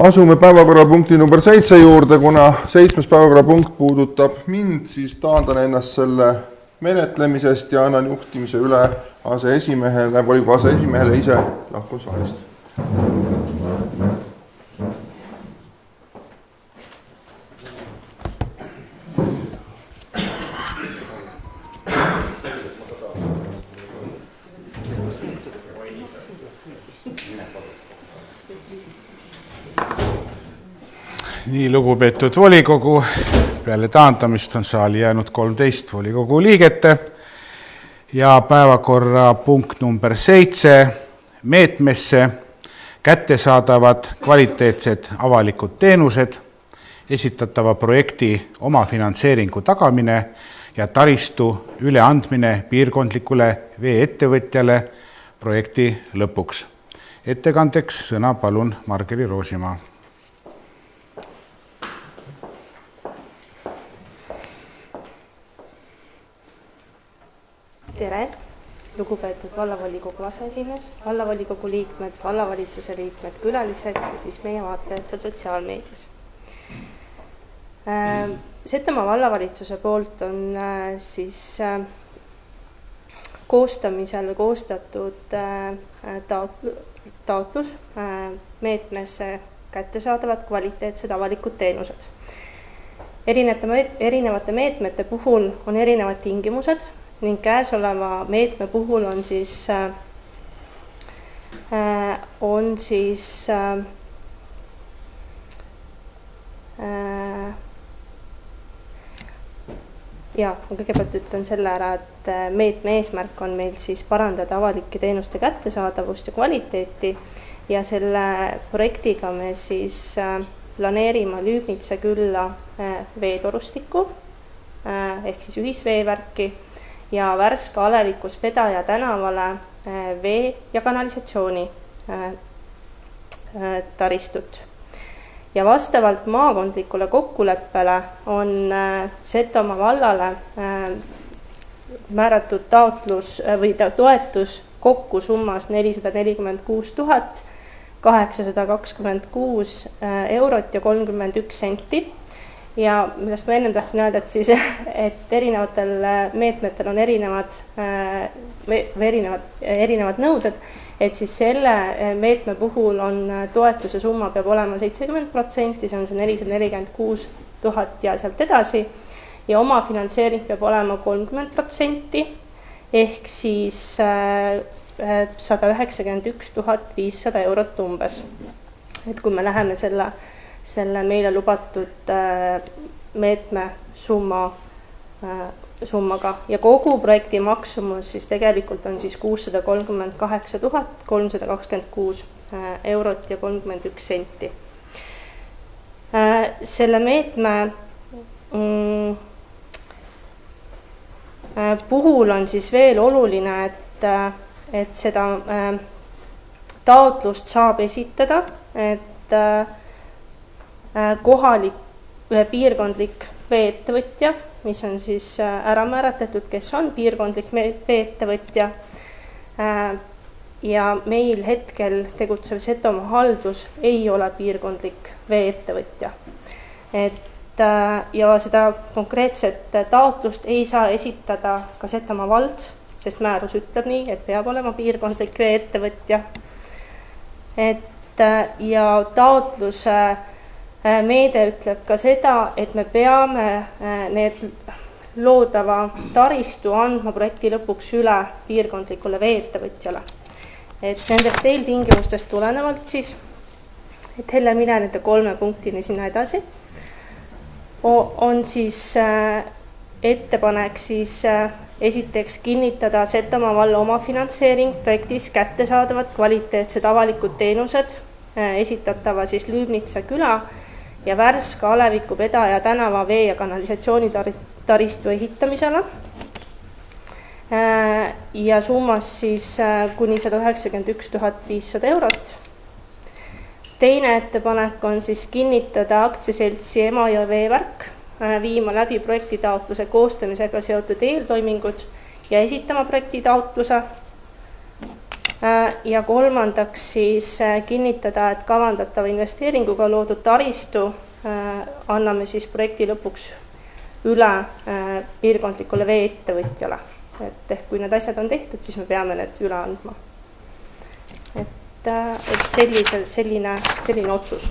Asume päevakorrapunkti number 7 juurde, kuna 7. päevakorrapunkt puudutab mind, siis taandan ennast selle menetlemisest ja annan juhtimise üle aseesimehele, volikogu aseesimehele, ise lahkun saalist. Nii, lugupeetud volikogu, peale taandamist on saali jäänud 13 volikogu liigete ja päevakorra punkt number 7 meetmesse kättesaadavad kvaliteetsed avalikud teenused, esitatava projekti omafinantseeringu tagamine ja taristu üleandmine piirkondlikule veeettevõtjale projekti lõpuks. Ettekandeks sõna palun Margeri Roosimaa. Tere, lugupeetud vallavolikogu aseesimees, vallavolikogu liikmed, vallavalitsuse liikmed, külalised ja siis meie vaatajad seal sotsiaalmeedias. Setomaa vallavalitsuse poolt on siis koostamisel koostatud taotlus meetmesse kättesaadavad kvaliteetsed avalikud teenused. Erinevate meetmete puhul on erinevad tingimused ning käesoleva meetme puhul on ma kõigepealt ütlen selle ära, et meetme eesmärk on meil siis parandada avalike teenuste kättesaadavust ja kvaliteeti ja selle projektiga me siis planeerime Lüübnitsa külla veetorustikku ehk siis ühisveevärki ja Värska alevikus Pedaja tänavale vee- ja kanalisatsiooni taristut. Ja vastavalt maakondlikule kokkuleppele on Setomaa vallale määratud taotlus või toetus kokku summas 446 826 eurot ja 31 senti. Ja millest ma enne tahtsin öelda, et erinevatel meetmetel on erinevad nõuded, et siis selle meetme puhul on toetuse summa peab olema 70%, see on see 446 000 ja sealt edasi, ja omafinantseering peab olema 30%, ehk siis 191 500 eurot umbes. Et kui me läheme selle meile lubatud meetme summaga ja kogu projekti maksumus siis tegelikult on siis 638 326 eurot ja 31 senti. Selle meetme puhul on siis veel oluline, et seda taotlust saab esitada, et kohalik piirkondlik veeettevõtja, mis on siis ära määratletud, kes on piirkondlik veeettevõtja ja meil hetkel tegutsev Setomaa haldus ei ole piirkondlik veeettevõtja. Ja seda konkreetset taotlust ei saa esitada ka Setomaa vald, sest määrus ütleb nii, et peab olema piirkondlik veeettevõtja. Ja taotluse meede ütleb ka seda, et me peame need loodava taristu andma projekti lõpuks üle piirkondlikule veeettevõtjale. Et nendest eeltingimustest tulenevalt siis, et Helle mine nende 3 punktini sinna edasi, on siis ettepanek siis esiteks kinnitada Setomaa valla omafinantseering projektis kättesaadavad kvaliteetsed avalikud teenused esitatava siis Lüübnitsa küla ja Värska aleviku Pedaja tänava vee- ja kanalisatsiooni taristu ehitamisele ja summas siis kuni 191 500 eurot. Teine ettepanek on siis kinnitada aktsiaseltsi Emajõe veevärk, viima läbi projektitaotluse koostamisega seotud eeltoimingud ja esitama projektitaotluse. Ja kolmandaks siis kinnitada, et kavandatava investeeringuga loodud taristu anname siis projekti lõpuks üle piirkondlikule veeettevõtjale. Et kui need asjad on tehtud, siis me peame need üle andma. Et selline otsus.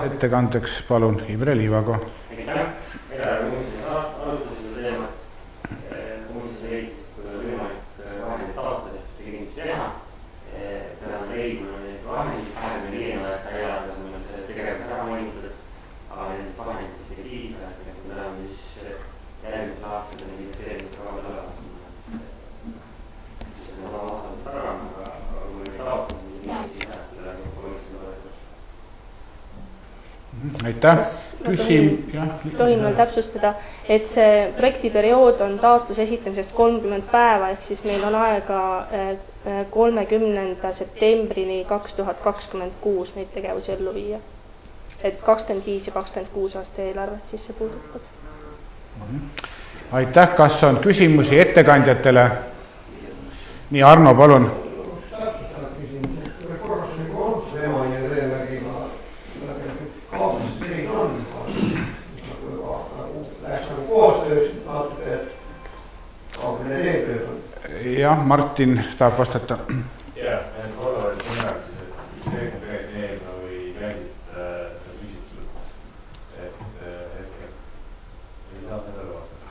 Ettekandeks palun Imre Liivago. tohin veel täpsustada, et see projektiperiood on taotluse esitamisest 30 päeva, ehk siis meil on aega 30. septembrini 2026 neid tegevusi ellu viia. Et 25 ja 26 aasta eelarvet siis see puudutab. Aitäh, kas on küsimusi ettekandjatele? Nii, Arno, palun. Jah, Martin tahab vastata. Jah, kodavalise nimel siis, et see eelnõu ei käsita küsitud, et hetkel ei saa sellele vastata.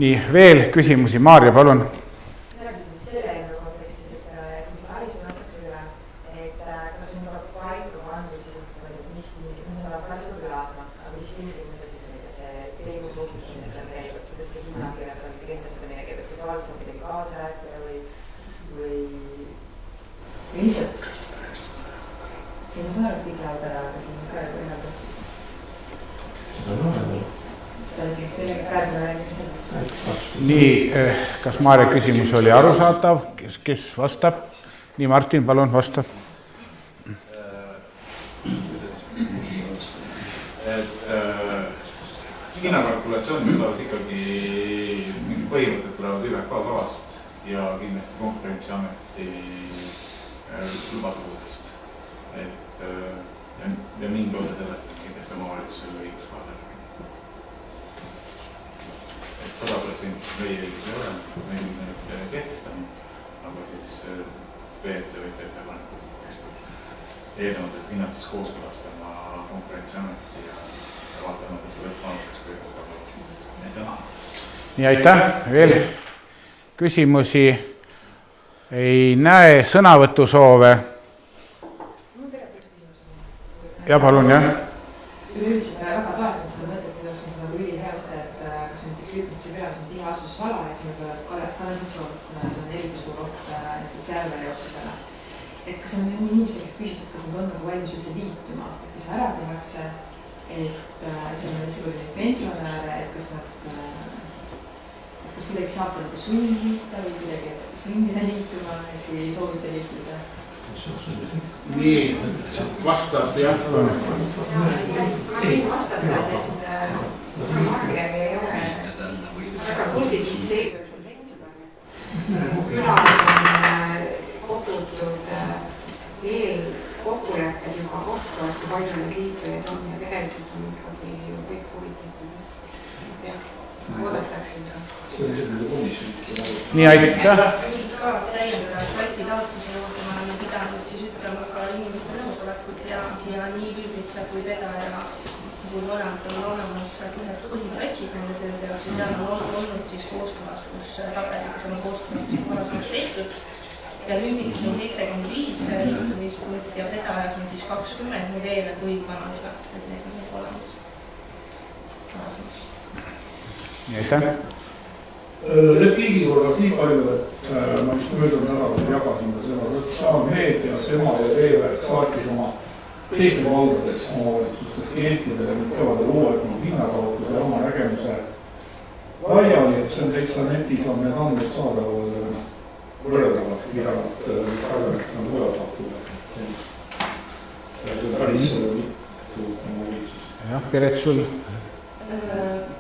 Nii, veel küsimusi. Maarja, palun. Selle eelnõu kontekstis, et kui see haridus nätakse üle, et kas on paika pandud siis, et mis saab karistada üle andma, aga mis tingimusel siis see õigusuhtlus, mis on käinud, kuidas see hinnakirjas on kehtestamine, et saalist saab midagi kaasa rääkida või lihtsalt. Ja ma saan aru, et kõik lähevad ära, aga siin praegu ühendab siis. Nii, kas Maarja küsimus oli arusaatav? Kes vastab? Nii, Martin, palun vasta. Hinnakalkulatsioonid tulevad ikkagi mingi põhimõtted tulevad ÜVK kavast ja kindlasti Konkurentsiameti lubatavusest. Ja mingi osa sellest on kindlasti omavalitsusele õiguskohasel. 100% meie õigus ei ole, meil on kehtestanud, aga siis veettevõtja ettepaneku eelnõudes hinnad siis kooskõlastama Konkurentsiameti ja vaatama, et lõpppanuseks kõik on. Nii, aitäh. Veel küsimusi ei näe, sõnavõtusoove. Ja palun, jah. Üldiselt väga toetan seda mõtet, kuidas on seda ülihea mõte, et kas on liikmetse peale, see on tiheasustusala, et siin tuleb kanalisatsioon, kuna see on eriti suur oht järvele jooksnud ennast. Et kas on inimesed, kes küsitud, kas nad on valmis üldse liituma, kui see ära tehakse, et see on lihtsalt pensionäre, et kas kuidagi saab nagu sundida või kuidagi sundida liituma, et kui ei soovita liituda. Nii, vastab, jah. Ma võin vastata, sest Margem ei ole väga kursis, mis see külas on kogutud eelkokkulepped juba kokku, et kui palju neid liitujaid on ja tegelikult on ikkagi ju kõik huvitatud. Oodatakse seda. Nii, aitäh. Ka täiendada projekti taotluse juurde ma olen pidanud siis ütlema ka inimeste nõusolekut ja nii Viibitsa kui vedaja kui mõlemad on olemas põhiprojektid nende tööd ja seal on olnud siis kooskõlastustabelid, see on kooskõlastus varasemast tehtud ja Viibitsas on 75 liitumispunkti ja vedajas on siis 20 nii veel kui vananiga, et need on olemas varasemast. Nii, aitäh. Repliigi korras nii palju, et ma vist möödunud nädalal jagasin ka seda sotsiaalmeedias, Ema ja Veeverk saatis oma teiste valdades omavalitsustes klientidele nüüd kevadel uuendanud hinnataotluse oma nägemuse laiali, et see on täitsa netis on need andmed saadaval võrreldavad, mida nad mis tasemelt on mujal pakkuvad. See on päris mitu omavalitsus. Jah, Piret, sul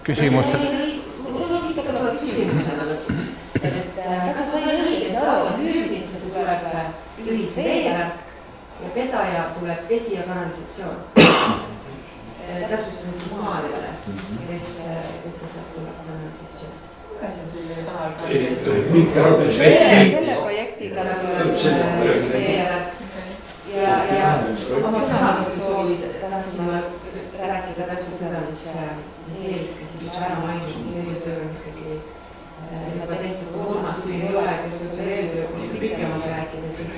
küsimus? Ma sain vist aga küsimusena lõpuks, et kas ma sain õigesti aru, et Viibitsas tuleb ühisveevärk ja vedaja tuleb vesi ja kanalisatsioon. Täpsustused siis maadele, kes ütles, et tuleb kanalisatsioon. Kas on selline kanal? Selle projektiga tuleb veevärk. Ja oma sõnavõttu soovis, tahtsin ma rääkida täpselt seda, mis Eelika siis juba ära maininud, selline töö on ikkagi juba tehtud Urmas siin ei ole, kes võib veel eeltöö, kus pikemalt rääkida, siis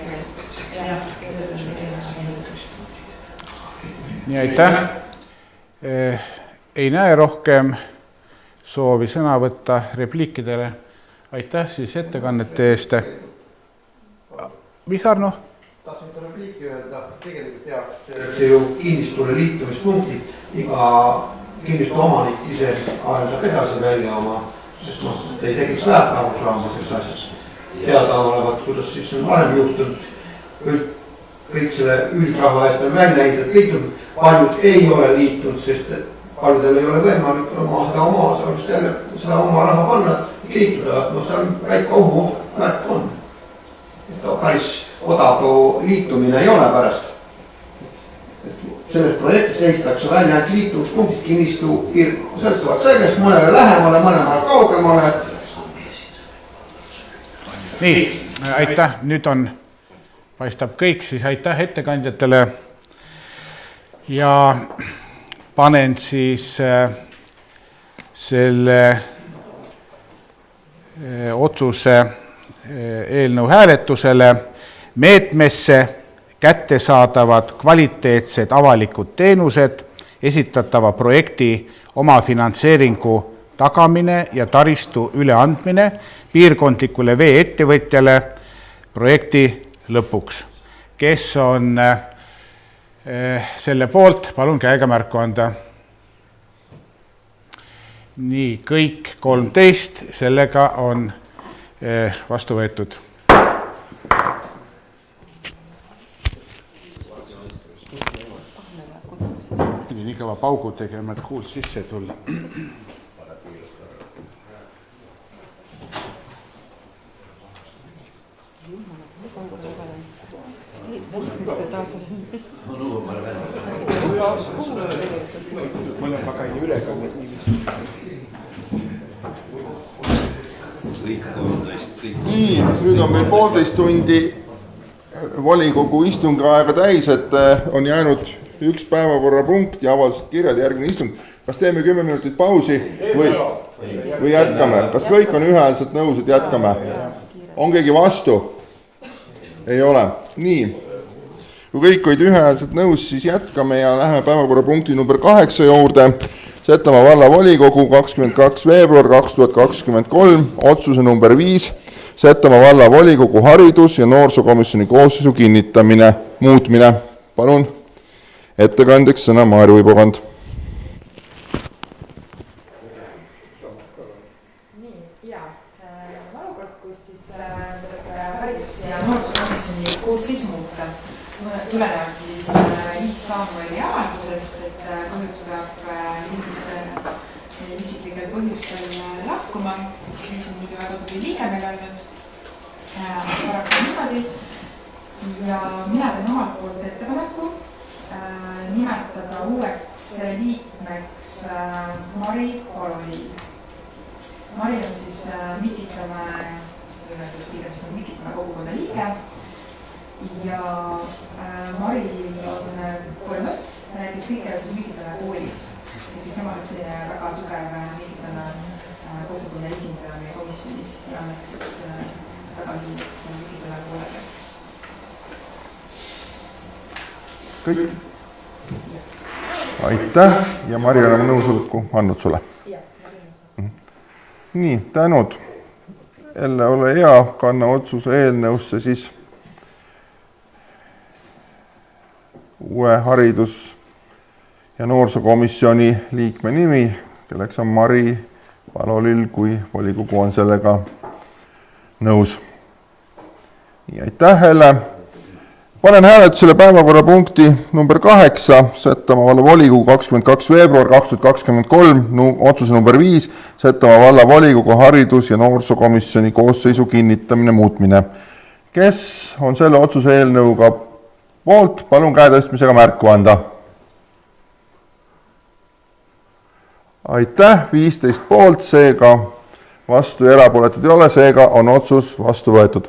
jah, tööd on tegema. Nii, aitäh. Ei näe rohkem soovi sõna võtta repliikidele. Aitäh siis ettekannete eest. Mis, Arno? tahtsin ka repliiki öelda, tegelikult peaks see ju kinnistule liitumispunktid, iga kinnistu omanik ise arendab edasi välja oma, et ei tekiks väärtkarusaama selles asjas. Teada olevat, kuidas siis on varem juhtunud, kõik selle üldraha eest on välja liitunud, paljud ei ole liitunud, sest paljudel ei ole võimalik seda oma osalust jälle, seda oma raha panna, liituda, see on väike ohumärk on. Et päris odav liitumine ei ole pärast. Selles projektis seistakse välja, et liitumispunktid kinnistu sõltuvad sellest mõnele lähemale, mõnele kaugemale. Nii, aitäh, nüüd on, paistab kõik, siis aitäh ettekandjatele ja panen siis selle otsuse eelnõu hääletusele meetmesse kättesaadavad kvaliteetsed avalikud teenused, esitatava projekti omafinantseeringu tagamine ja taristu üleandmine piirkondlikule veeettevõtjale projekti lõpuks. Kes on selle poolt, palun käega märku anda. Nii, kõik 13, sellega on vastu võetud. Pidi nii kõva paugu tegema, et kuuld sisse tulla. Mõne pagani ülekannet niiviisi. Nii, nüüd on meil 1,5 tundi volikogu istungiaega täis, et on jäänud üks päevakorrapunkt ja avaldused kirjad järgmine istung. Kas teeme 10 minutit pausi või jätkame? Kas kõik on ühehäälselt nõus, et jätkame? On keegi vastu? Ei ole. Nii, kui kõik olid ühehäälselt nõus, siis jätkame ja läheme päevakorrapunkti number 8 juurde. Setomaa valla volikogu 22. veebruar 2023, otsuse number 5, Setomaa valla volikogu haridus- ja noorsookomisjoni koosseisu kinnitamine, muutmine. Palun ettekandeks sõna Maarja Uibokand. Nii, jaa. On olukord, kus siis haridus- ja noorsookomisjoni koosseisu muuta. Tulenevalt siis Liis Saamueli avaldusest, et kahjuks peab Liis isiklikel põhjustel lahkuma. Liis on muidu väga tubli liige meil olnud. Paraku niimoodi. Ja mina teen omalt poolt ettepaneku nimetada uueks liikmeks Mari Paloli. Mari on siis Mikitamäe kogukonna liige. Ja Maril on 3 last, kes kõik käivad siis Mikitamäe koolis. Siis nemad on selline väga tugev Mikitamäe kogukonna esindaja meie komisjonis ja annaks siis tagasi Mikitamäe koolele. Kõik? Aitäh ja Mari on nõusoleku andnud sulle. Nii, tänud. Elle ole hea, kanna otsuse eelnõusse siis uue haridus- ja noorsookomisjoni liikme nimi, kelleks on Mari Palolil, kui volikogu on sellega nõus. Nii, aitäh, Elle. Panen hääletusele päevakorrapunkti number 8, Setomaa valla volikogu 22. veebruar 2023, otsuse number 5, Setomaa valla volikogu haridus- ja noorsookomisjoni koosseisu kinnitamine, muutmine. Kes on selle otsuse eelnõuga poolt, palun käe tõstmisega märku anda. Aitäh, 15 poolt, seega vastu ja erapooletud ei ole, seega on otsus vastu võetud.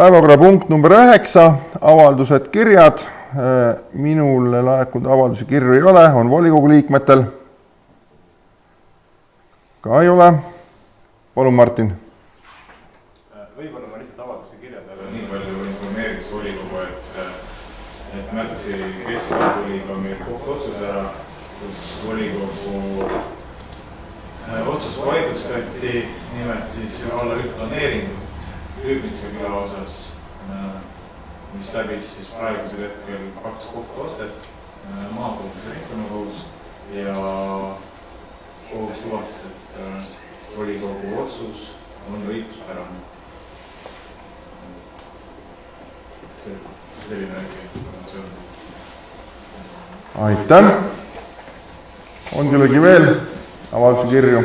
Päevakorrapunkt number 9, avaldused, kirjad. Minule laekunud avaldusi kirju ei ole, on volikogu liikmetel. Ka ei ole. Palun, Martin. Võib-olla ma lihtsalt avalduse kirjadele nii palju informeeriks volikogu, et märtsi keskel tuli ka meil kohtuotsus ära, kus volikogu otsus vaidlustati, nimelt siis alla üldplaneeringut Rüübnitsa küla osas mis läbis siis praegusel hetkel 2 kohtuastet, maakohus ja ringkonnakohus ja kohus tuvastas, et volikogu otsus on õiguspärane. Selline informatsioon. Aitäh! On kellegi veel avalduse kirju?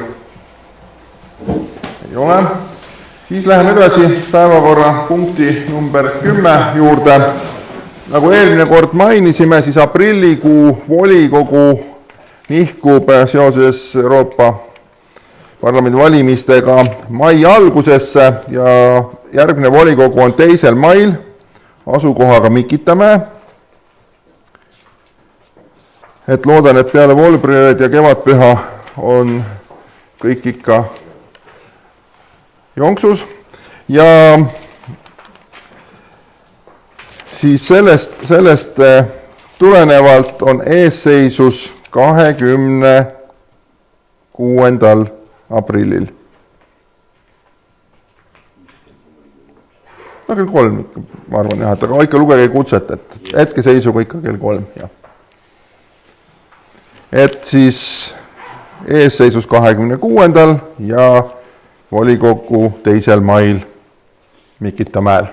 Ei ole. Siis läheme edasi päevakorra punkti number 10 juurde. Nagu eelmine kord mainisime, siis aprillikuu volikogu nihkub seoses Euroopa Parlamendi valimistega mai algusesse ja järgmine volikogu on 2. mail asukohaga Mikitamäe. Et loodan, et peale Volbriööd ja kevadpüha on kõik ikka jonksus ja siis sellest tulenevalt on eesseisus 26. aprillil. No kell 3, ma arvan jah, aga ikka lugege kutset, et hetkeseisuga ikka kell 3, jah. Et siis eesseisus 26. ja volikogu 2. mail Mikitamäel.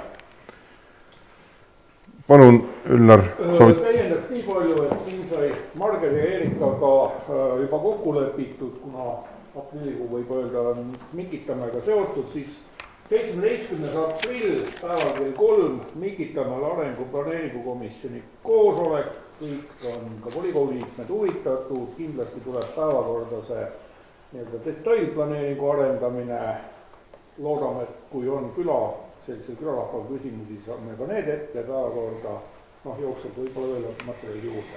Palun, Üllar, soovid? Täiendaks nii palju, et siin sai Margeri ja Eerikaga juba kokku lepitud, kuna aprillikuu võib öelda on Mikitamäega seotud, siis 17. aprill päeval kell 3 Mikitamäel arenguplaneeringukomisjoni koosolek, kõik on ka volikogu liikmed huvitatud, kindlasti tuleb päevakorda see detailplaneeringu arendamine. Loodame, et kui on sellisel külarahval küsimusi, siis saame ka need ette päevakorda, jooksvalt võib-olla veel materjali juurde.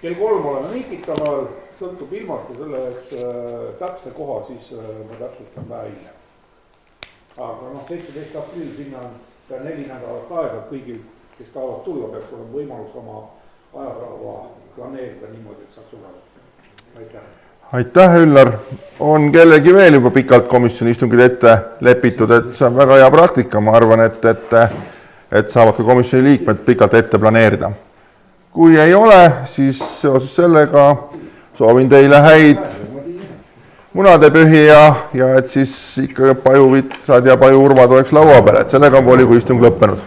Kell 3 oleme Mikitamäel, sõltub ilmast ja selleks täpse koha, siis ma täpsustan välja. Aga 17. aprill, sinna on 4 nädalat aega, kõigil, kes tahavad tulla, peaks olema võimalus oma ajapäeva planeerida niimoodi, et saaks osaleda. Aitäh! Aitäh, Üllar! On kellegi veel juba pikalt komisjoni istungid ette lepitud, et see on väga hea praktika, ma arvan, et saavad ka komisjoni liikmed pikalt ette planeerida. Kui ei ole, siis seoses sellega soovin teile häid munadepühi ja et siis ikka pajuvitsad ja pajuurvad oleks laua peal, et sellega on volikogu istung lõppenud.